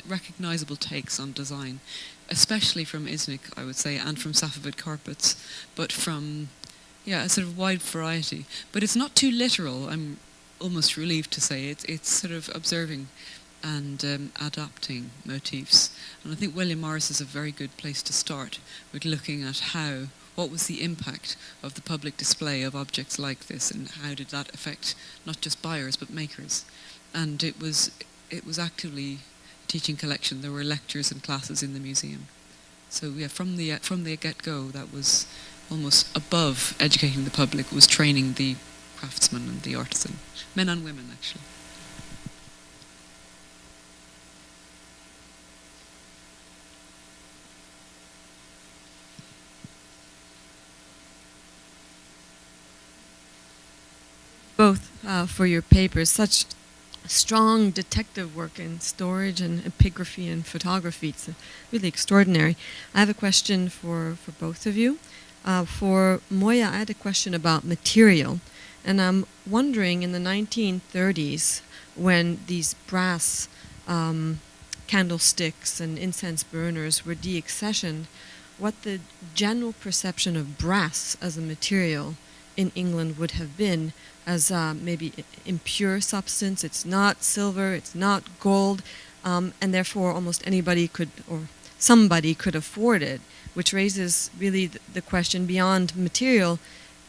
recognizable takes on design, especially from Islamic, I would say, and from Safavid carpets, but from a sort of wide variety. But it's not too literal, I'm almost relieved to say. It's sort of observing and adapting motifs. And I think William Morris is a very good place to start with looking at what was the impact of the public display of objects like this, and how did that affect not just buyers but makers. And it was actively a teaching collection. There were lectures and classes in the museum. So from the get-go, that was almost above educating the public, was training the craftsman and the artisan, men and women actually. Both for your papers. Such strong detective work in storage and epigraphy and photography. It's really extraordinary. I have a question for both of you. For Moya, I had a question about material. And I'm wondering, in the 1930s, when these brass candlesticks and incense burners were deaccessioned, what the general perception of brass as a material in England would have been as maybe impure substance. It's not silver, it's not gold, and therefore almost anybody could, or somebody could afford it, which raises really the question beyond material,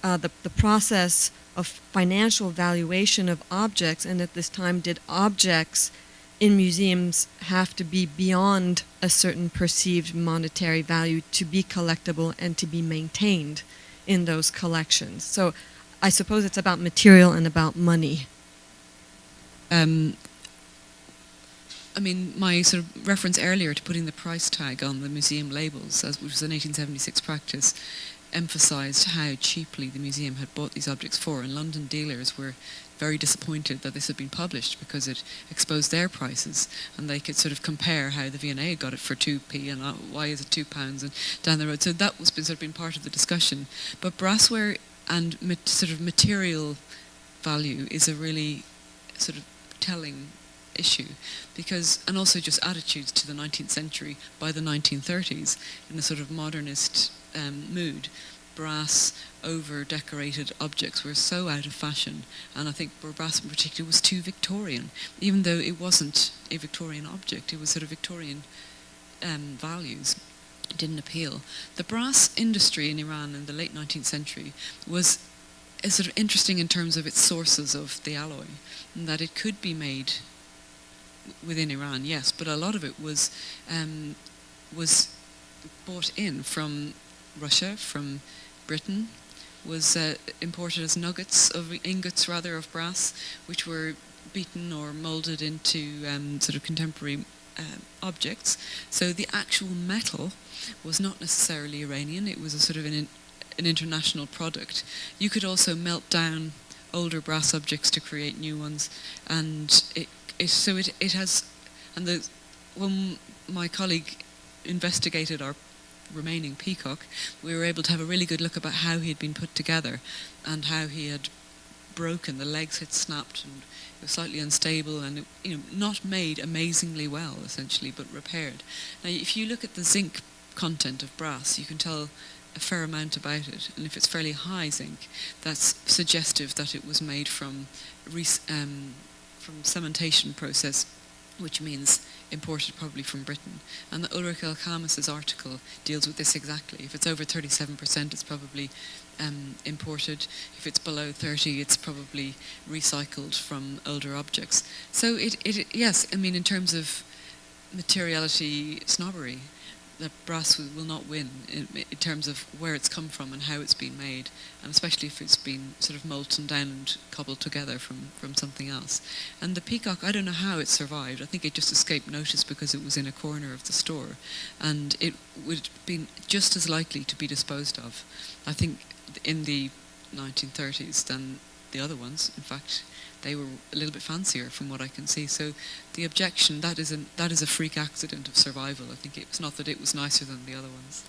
the process of financial valuation of objects. And at this time, did objects in museums have to be beyond a certain perceived monetary value to be collectible and to be maintained in those collections? So I suppose it's about material and about money. I mean, my sort of reference earlier to putting the price tag on the museum labels, which was an 1876 practice, emphasised how cheaply the museum had bought these objects for, and London dealers were very disappointed that this had been published because it exposed their prices, and they could sort of compare how the V&A got it for 2p and why is it £2 and down the road. So that was sort of been part of the discussion. But brassware and sort of material value is a really sort of telling issue, because, and also just attitudes to the 19th century by the 1930s in a sort of modernist mood. Brass, over-decorated objects were so out of fashion, and I think brass in particular was too Victorian, even though it wasn't a Victorian object, it was sort of Victorian values. It didn't appeal. The brass industry in Iran in the late 19th century was sort of interesting in terms of its sources of the alloy, and that it could be made within Iran, yes, but a lot of it was bought in from Russia, from Britain, was imported as ingots of brass, which were beaten or moulded into sort of contemporary objects. So the actual metal was not necessarily Iranian, it was a sort of an international product. You could also melt down older brass objects to create new ones, and it has, and when my colleague investigated our remaining peacock, we were able to have a really good look about how he had been put together and how he had broken, the legs had snapped and it was slightly unstable and not made amazingly well essentially, but repaired. Now if you look at the zinc content of brass, you can tell a fair amount about it. And if it's fairly high zinc, that's suggestive that it was made from cementation process, which means imported probably from Britain. And the Ulrich L. Kalmus's article deals with this exactly. If it's over 37%, it's probably imported. If it's below 30, it's probably recycled from older objects. So yes, I mean, in terms of materiality snobbery, the brass will not win in terms of where it's come from and how it's been made, and especially if it's been sort of molten down and cobbled together from something else. And the peacock, I don't know how it survived. I think it just escaped notice because it was in a corner of the store, and it would have been just as likely to be disposed of, I think, in the 1930s than the other ones. In fact, they were a little bit fancier from what I can see. So the objection, that is a freak accident of survival. I think it's not that it was nicer than the other ones,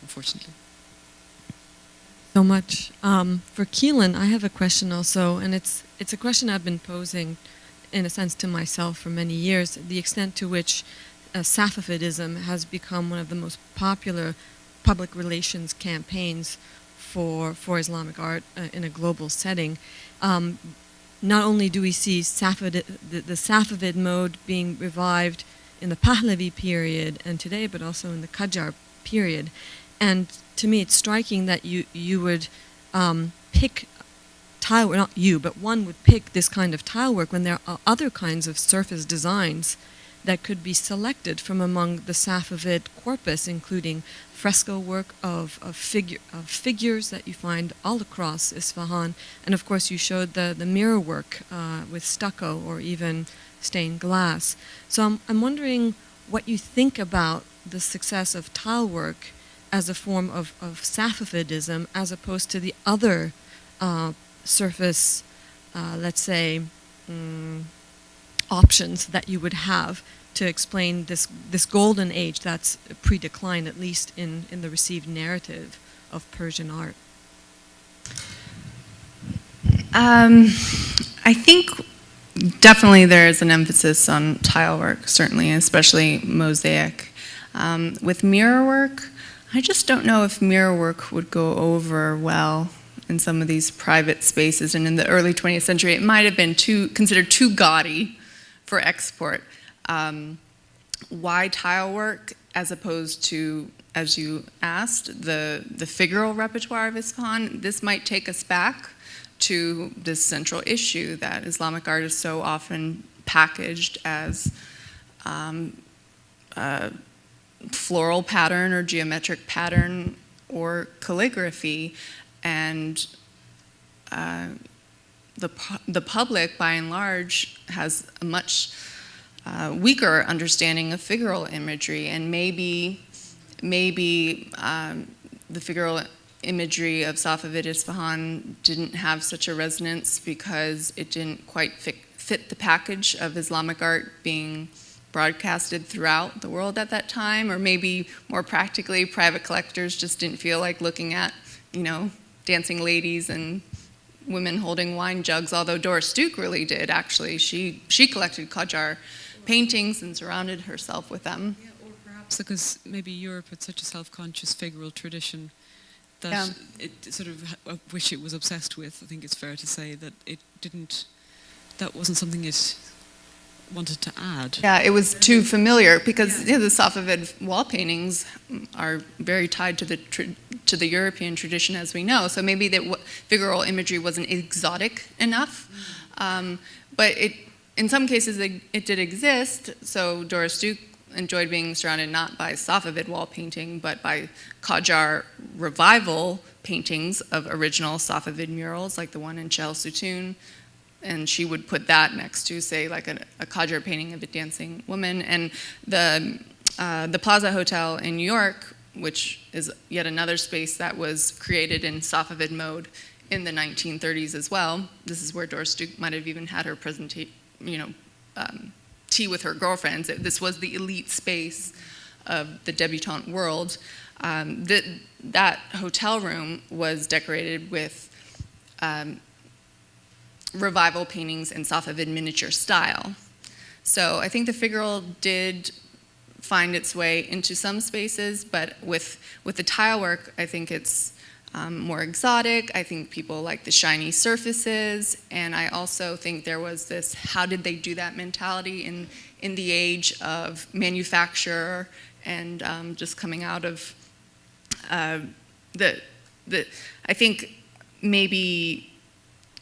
unfortunately. So much. For Keelan, I have a question also, and it's a question I've been posing, in a sense, to myself for many years, the extent to which Safavidism has become one of the most popular public relations campaigns for Islamic art in a global setting. Not only do we see the Safavid mode being revived in the Pahlavi period and today, but also in the Qajar period. And to me, it's striking that you would pick tile, not you, but one would pick this kind of tile work when there are other kinds of surface designs that could be selected from among the Safavid corpus, including fresco work of figures that you find all across Isfahan. And of course, you showed the mirror work with stucco or even stained glass. So I'm wondering what you think about the success of tile work as a form of Safavidism as opposed to the other surface, let's say, options that you would have to explain this golden age that's pre-decline, at least in the received narrative of Persian art. I think definitely there is an emphasis on tile work, certainly, especially mosaic. With mirror work, I just don't know if mirror work would go over well in some of these private spaces. And in the early 20th century, it might have been considered too gaudy for export. Why tile work as opposed to, as you asked, the figural repertoire of Isfahan? This might take us back to this central issue that Islamic art is so often packaged as floral pattern or geometric pattern or calligraphy, and the public, by and large, has a much weaker understanding of figural imagery, and maybe the figural imagery of Safavid Isfahan didn't have such a resonance because it didn't quite fit the package of Islamic art being broadcasted throughout the world at that time, or maybe more practically, private collectors just didn't feel like looking at, dancing ladies and women holding wine jugs, although Doris Duke really did, actually. She collected Qajar paintings and surrounded herself with them. Yeah, or perhaps because maybe Europe had such a self-conscious figural tradition that it sort of, which it was obsessed with, I think it's fair to say, that that wasn't something it wanted to add. Yeah, it was too familiar because the Safavid wall paintings are very tied to the European tradition, as we know. So maybe that figural imagery wasn't exotic enough, but in some cases it did exist. So Doris Duke enjoyed being surrounded not by Safavid wall painting, but by Qajar revival paintings of original Safavid murals, like the one in Chel Sutun. And she would put that next to, say, like a Qajar painting of a dancing woman. And the Plaza Hotel in New York, which is yet another space that was created in Safavid mode in the 1930s as well. This is where Doris Duke might have even had her presentation, tea with her girlfriends. This was the elite space of the debutante world. That hotel room was decorated with revival paintings in Safavid miniature style. So I think the figural did find its way into some spaces, but with the tile work, I think it's more exotic. I think people like the shiny surfaces, and I also think there was this how did they do that mentality in the age of manufacture and just coming out of I think maybe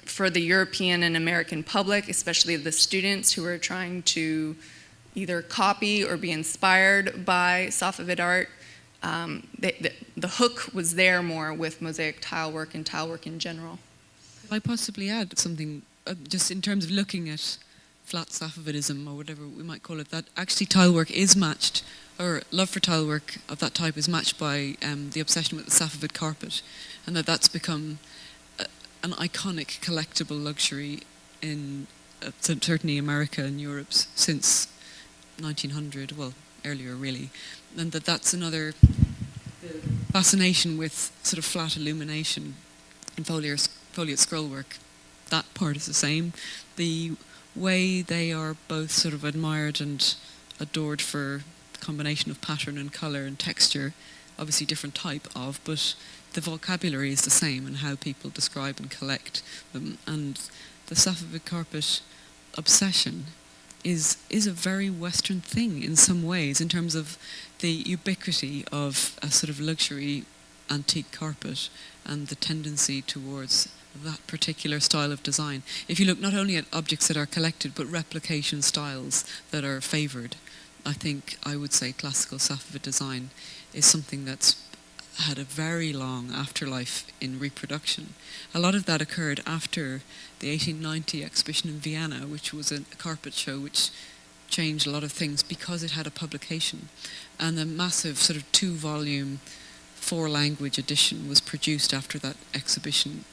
for the European and American public, especially the students who are trying to either copy or be inspired by Safavid art, the hook was there more with mosaic tile work and tile work in general. Could I possibly add something, just in terms of looking at flat Safavidism or whatever we might call it, that actually tile work is matched, or love for tile work of that type is matched by the obsession with the Safavid carpet, and that's become an iconic collectible luxury in certainly America and Europe since 1900, well, earlier really, and that's another fascination with sort of flat illumination in foliate scroll work. That part is the same. The way they are both sort of admired and adored for the combination of pattern and colour and texture, obviously different type of, but the vocabulary is the same in how people describe and collect them. And the Safavid carpet obsession is a very Western thing in some ways, in terms of the ubiquity of a sort of luxury antique carpet and the tendency towards that particular style of design. If you look not only at objects that are collected, but replication styles that are favoured, I think I would say classical Safavid design is something that's had a very long afterlife in reproduction. A lot of that occurred after the 1890 exhibition in Vienna, which was a carpet show which changed a lot of things because it had a publication. And a massive sort of 2-volume, 4-language edition was produced after that exhibition,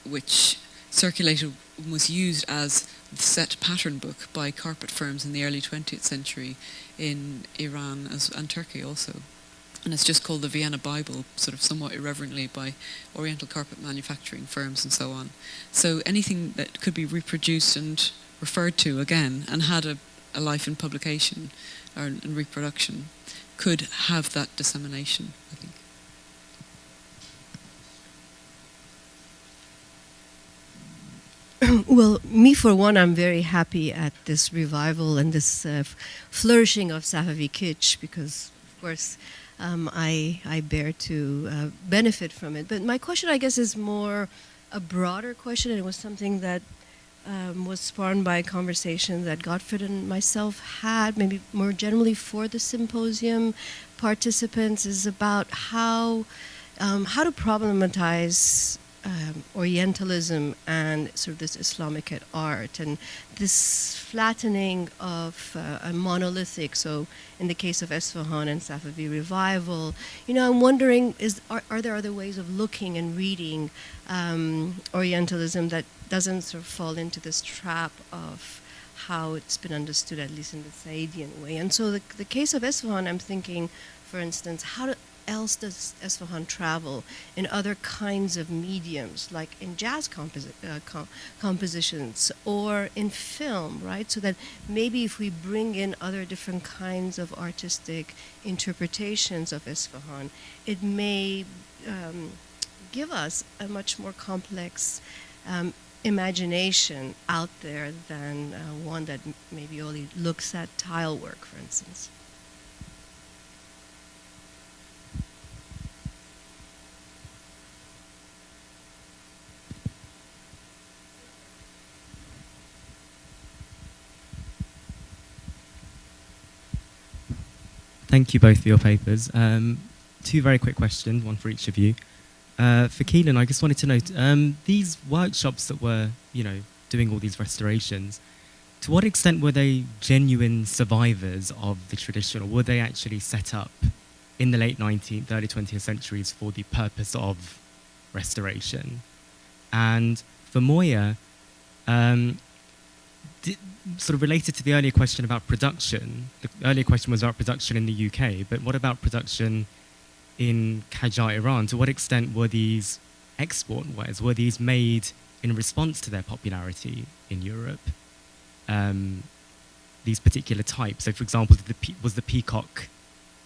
which circulated, was used as the set pattern book by carpet firms in the early 20th century in Iran and Turkey also. And it's just called the Vienna Bible, sort of somewhat irreverently, by Oriental carpet manufacturing firms and so on. So anything that could be reproduced and referred to again and had a life in publication or in reproduction could have that dissemination, I think. Well, me for one, I'm very happy at this revival and this flourishing of Safavi kitsch, because, of course, I bear to benefit from it. But my question, I guess, is more a broader question, and it was something that was spawned by a conversation that Gottfried and myself had, maybe more generally for the symposium participants, is about how to problematize Orientalism and sort of this Islamic art, and this flattening of a monolithic. So in the case of Esfahan and Safavi revival, I'm wondering, are there other ways of looking and reading Orientalism that doesn't sort of fall into this trap of how it's been understood, at least in the Saidian way? And so the case of Esfahan, I'm thinking, for instance, how else does Esfahan travel in other kinds of mediums, like in jazz compositions or in film, right? So that maybe if we bring in other different kinds of artistic interpretations of Esfahan, it may give us a much more complex imagination out there than one that maybe only looks at tile work, for instance. Thank you both for your papers. 2 very quick questions, one for each of you. For Keelan, I just wanted to know, these workshops that were, doing all these restorations, to what extent were they genuine survivors of the tradition, or were they actually set up in the late 19th, early 20th centuries for the purpose of restoration? And for Moya, sort of related to the earlier question about production, the earlier question was about production in the UK, but what about production in Qajar, Iran? To what extent were these export wares? Were these made in response to their popularity in Europe? these particular types? So, for example, was the peacock,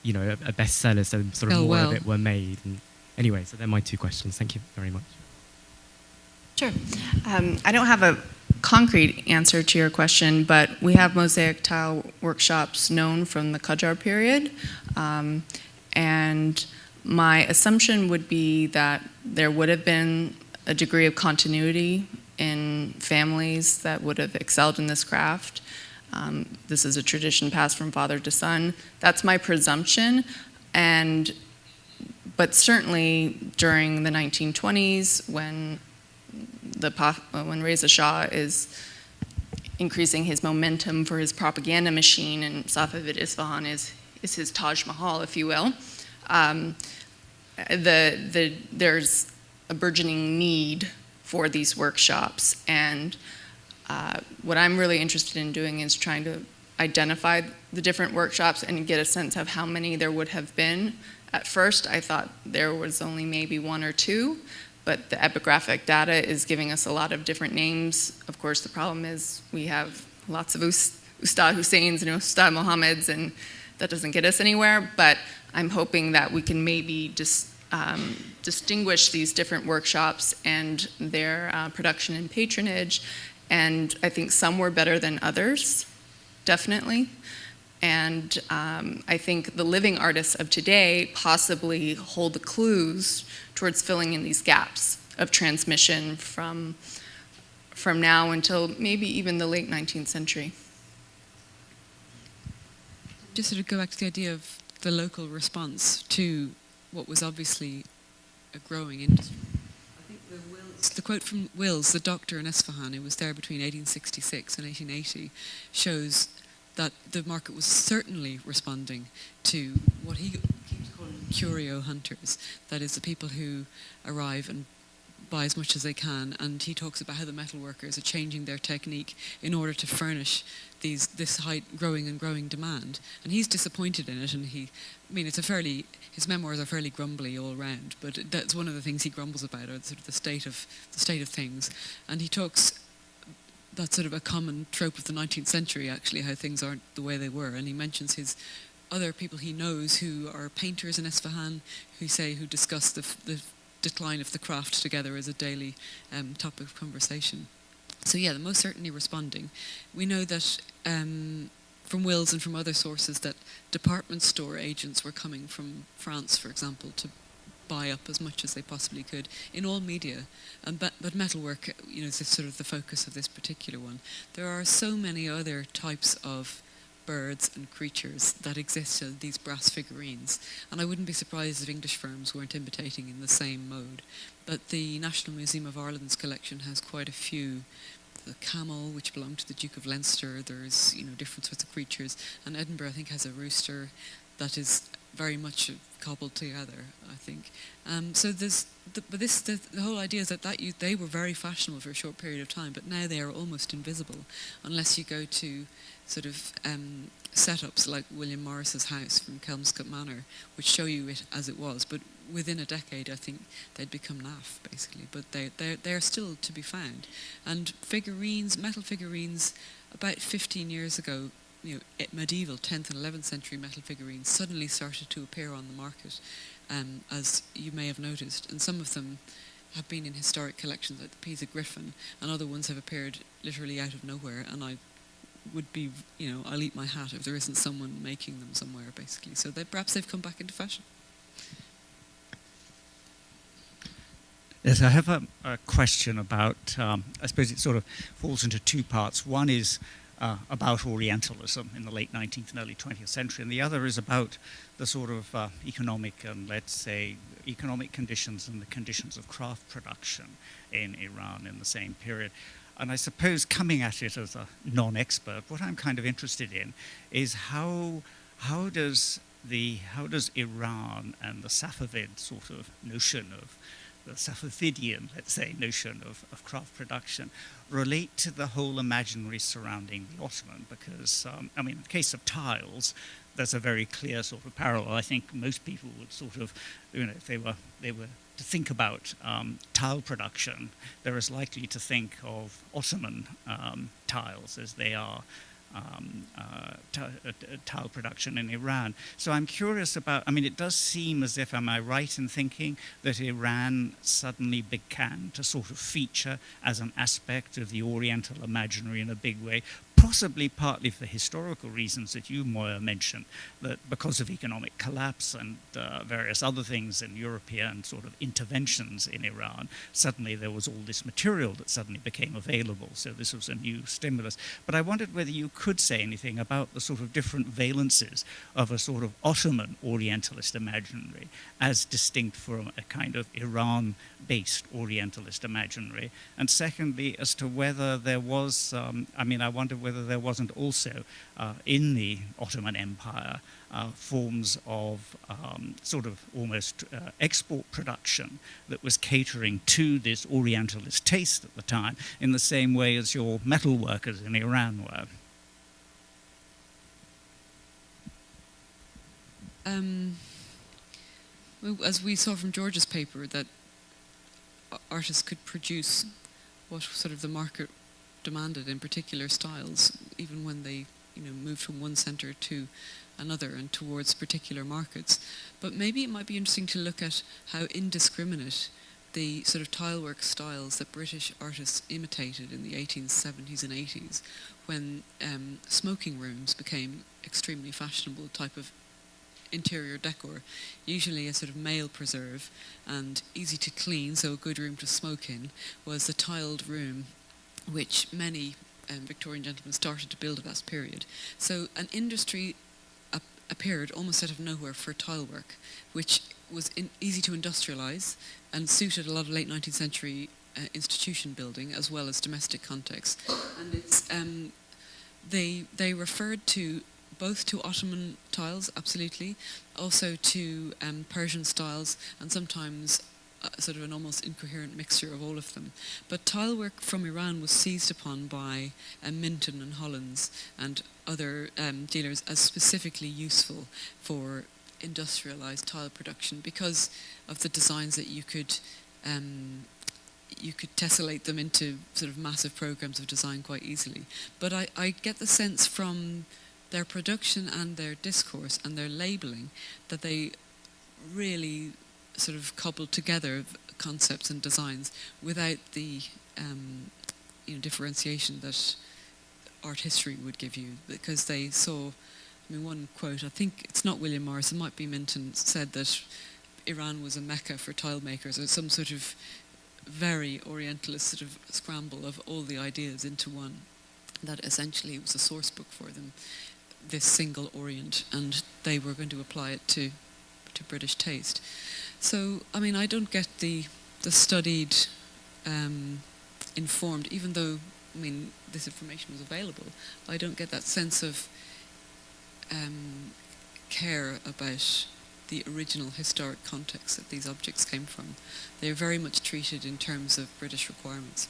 you know, a bestseller? So sort of more of it were made. And anyway, so they're my two questions. Thank you very much. Sure. I don't have a concrete answer to your question, but we have mosaic tile workshops known from the Qajar period. And my assumption would be that there would have been a degree of continuity in families that would have excelled in this craft. This is a tradition passed from father to son. That's my presumption. But certainly during the 1920s, when Reza Shah is increasing his momentum for his propaganda machine, and Safavid Isfahan is his Taj Mahal, if you will, there's a burgeoning need for these workshops. And what I'm really interested in doing is trying to identify the different workshops and get a sense of how many there would have been. At first, I thought there was only maybe one or two, but the epigraphic data is giving us a lot of different names. Of course, the problem is we have lots of Ustad Husseins and Ustad Mohammeds, and that doesn't get us anywhere. But I'm hoping that we can maybe distinguish these different workshops and their production and patronage. And I think some were better than others, definitely. And I think the living artists of today possibly hold the clues towards filling in these gaps of transmission from now until maybe even the late 19th century. Just sort of go back to the idea of the local response to what was obviously a growing industry. I think the quote from Wills, the doctor in Isfahan, who was there between 1866 and 1880, shows that the market was certainly responding to what he keeps calling curio hunters, that is, the people who arrive and buy as much as they can, and he talks about how the metal workers are changing their technique in order to furnish this growing and growing demand. And he's disappointed in it, and his memoirs are fairly grumbly all round, but that's one of the things he grumbles about, or sort of the state of things. And he talks, that's sort of a common trope of the 19th century, actually, how things aren't the way they were. And he mentions his other people he knows who are painters in Isfahan, who discuss the decline of the craft together as a daily topic of conversation. So yeah, they're most certainly responding. We know that from Wills and from other sources that department store agents were coming from France, for example, to buy up as much as they possibly could in all media. But metalwork, is sort of the focus of this particular one. There are so many other types of birds and creatures that exist as these brass figurines, and I wouldn't be surprised if English firms weren't imitating in the same mode. But the National Museum of Ireland's collection has quite a few. The camel, which belonged to the Duke of Leinster, there's different sorts of creatures, and Edinburgh I think has a rooster that is very much cobbled together, I think. So there's the whole idea is that they were very fashionable for a short period of time, but now they are almost invisible unless you go to sort of setups like William Morris's house from Kelmscott Manor, which show you it as it was. But within a decade, I think they'd become naff, basically. But they're still to be found. And figurines, metal figurines, about 15 years ago, medieval 10th and 11th century metal figurines suddenly started to appear on the market, as you may have noticed. And some of them have been in historic collections like the Pisa Griffin, and other ones have appeared literally out of nowhere. And I would be, I'll eat my hat if there isn't someone making them somewhere, basically. So perhaps they've come back into fashion. Yes, I have a question about, I suppose it sort of falls into two parts. One is about Orientalism in the late 19th and early 20th century, and the other is about the sort of economic and, let's say, economic conditions and the conditions of craft production in Iran in the same period. And I suppose coming at it as a non-expert, what I'm kind of interested in is how does Iran and the Safavid sort of notion of the Safavidian, let's say, notion of craft production relate to the whole imaginary surrounding the Ottoman? Because, in the case of tiles, there's a very clear sort of parallel. I think most people would sort of, if they were to think about tile production, they're as likely to think of Ottoman tiles as they are tile production in Iran. So I'm curious about, I mean, it does seem as if, am I right in thinking that Iran suddenly began to sort of feature as an aspect of the Oriental imaginary in a big way, possibly partly for historical reasons that you, Moya, mentioned, that because of economic collapse and various other things in European sort of interventions in Iran, suddenly there was all this material that suddenly became available. So this was a new stimulus. But I wondered whether you could say anything about the sort of different valences of a sort of Ottoman Orientalist imaginary as distinct from a kind of Iran-based Orientalist imaginary. And secondly, as to whether there was, I wonder whether there wasn't also in the Ottoman Empire forms of sort of almost export production that was catering to this Orientalist taste at the time in the same way as your metal workers in Iran were. Well, as we saw from George's paper, that artists could produce what sort of the market demanded in particular styles, even when they moved from one centre to another and towards particular markets. But maybe it might be interesting to look at how indiscriminate the sort of tilework styles that British artists imitated in the 1870s and 80s, when smoking rooms became extremely fashionable type of interior decor, usually a sort of male preserve and easy to clean, so a good room to smoke in, was the tiled room, which many Victorian gentlemen started to build at that period. So an industry appeared almost out of nowhere for tile work, which was easy to industrialize and suited a lot of late 19th century institution building as well as domestic context. And it's they referred to both to Ottoman tiles, absolutely, also to Persian styles, and sometimes sort of an almost incoherent mixture of all of them. But tile work from Iran was seized upon by Minton and Hollands and other dealers as specifically useful for industrialized tile production because of the designs that you could tessellate them into sort of massive programs of design quite easily. But I get the sense from their production and their discourse and their labelling that they really sort of cobbled together concepts and designs without the differentiation that art history would give you, because they saw, one quote, I think it's not William Morris, it might be Minton, said that Iran was a mecca for tile makers, or some sort of very orientalist sort of scramble of all the ideas into one, that essentially was a source book for them, this single Orient, and they were going to apply it to British taste. So, I don't get the studied, informed, even though, this information was available, I don't get that sense of care about the original historic context that these objects came from. They're very much treated in terms of British requirements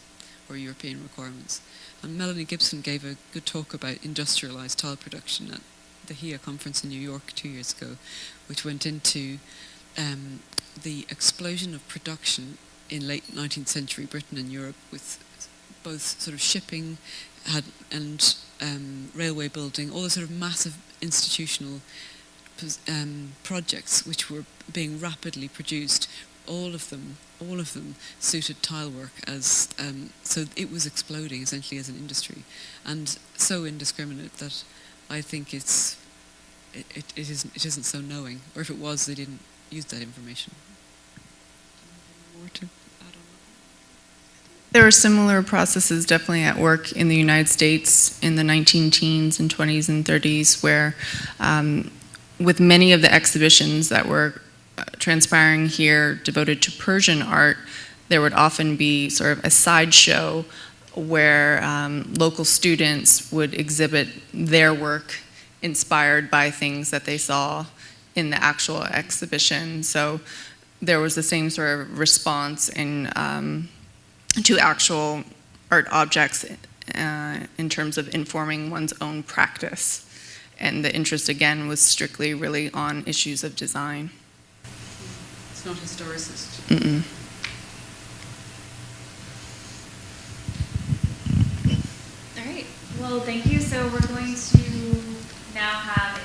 or European requirements. And Melanie Gibson gave a good talk about industrialised tile production at the HIA conference in New York 2 years ago, which went into the explosion of production in late 19th century Britain and Europe, with both sort of shipping and railway building, all the sort of massive institutional projects which were being rapidly produced. All of them suited tile work as so it was exploding essentially as an industry, and so indiscriminate that I think it isn't so knowing, or if it was, they didn't use that information. More to add on? There are similar processes definitely at work in the United States in the 19-teens and 20s and 30s, where with many of the exhibitions that were transpiring here devoted to Persian art, there would often be sort of a sideshow where local students would exhibit their work inspired by things that they saw in the actual exhibition. So there was the same sort of response to actual art objects in terms of informing one's own practice. And the interest, again, was strictly really on issues of design. It's not historicist. Mm-mm. All right. Well, thank you. So we're going to now have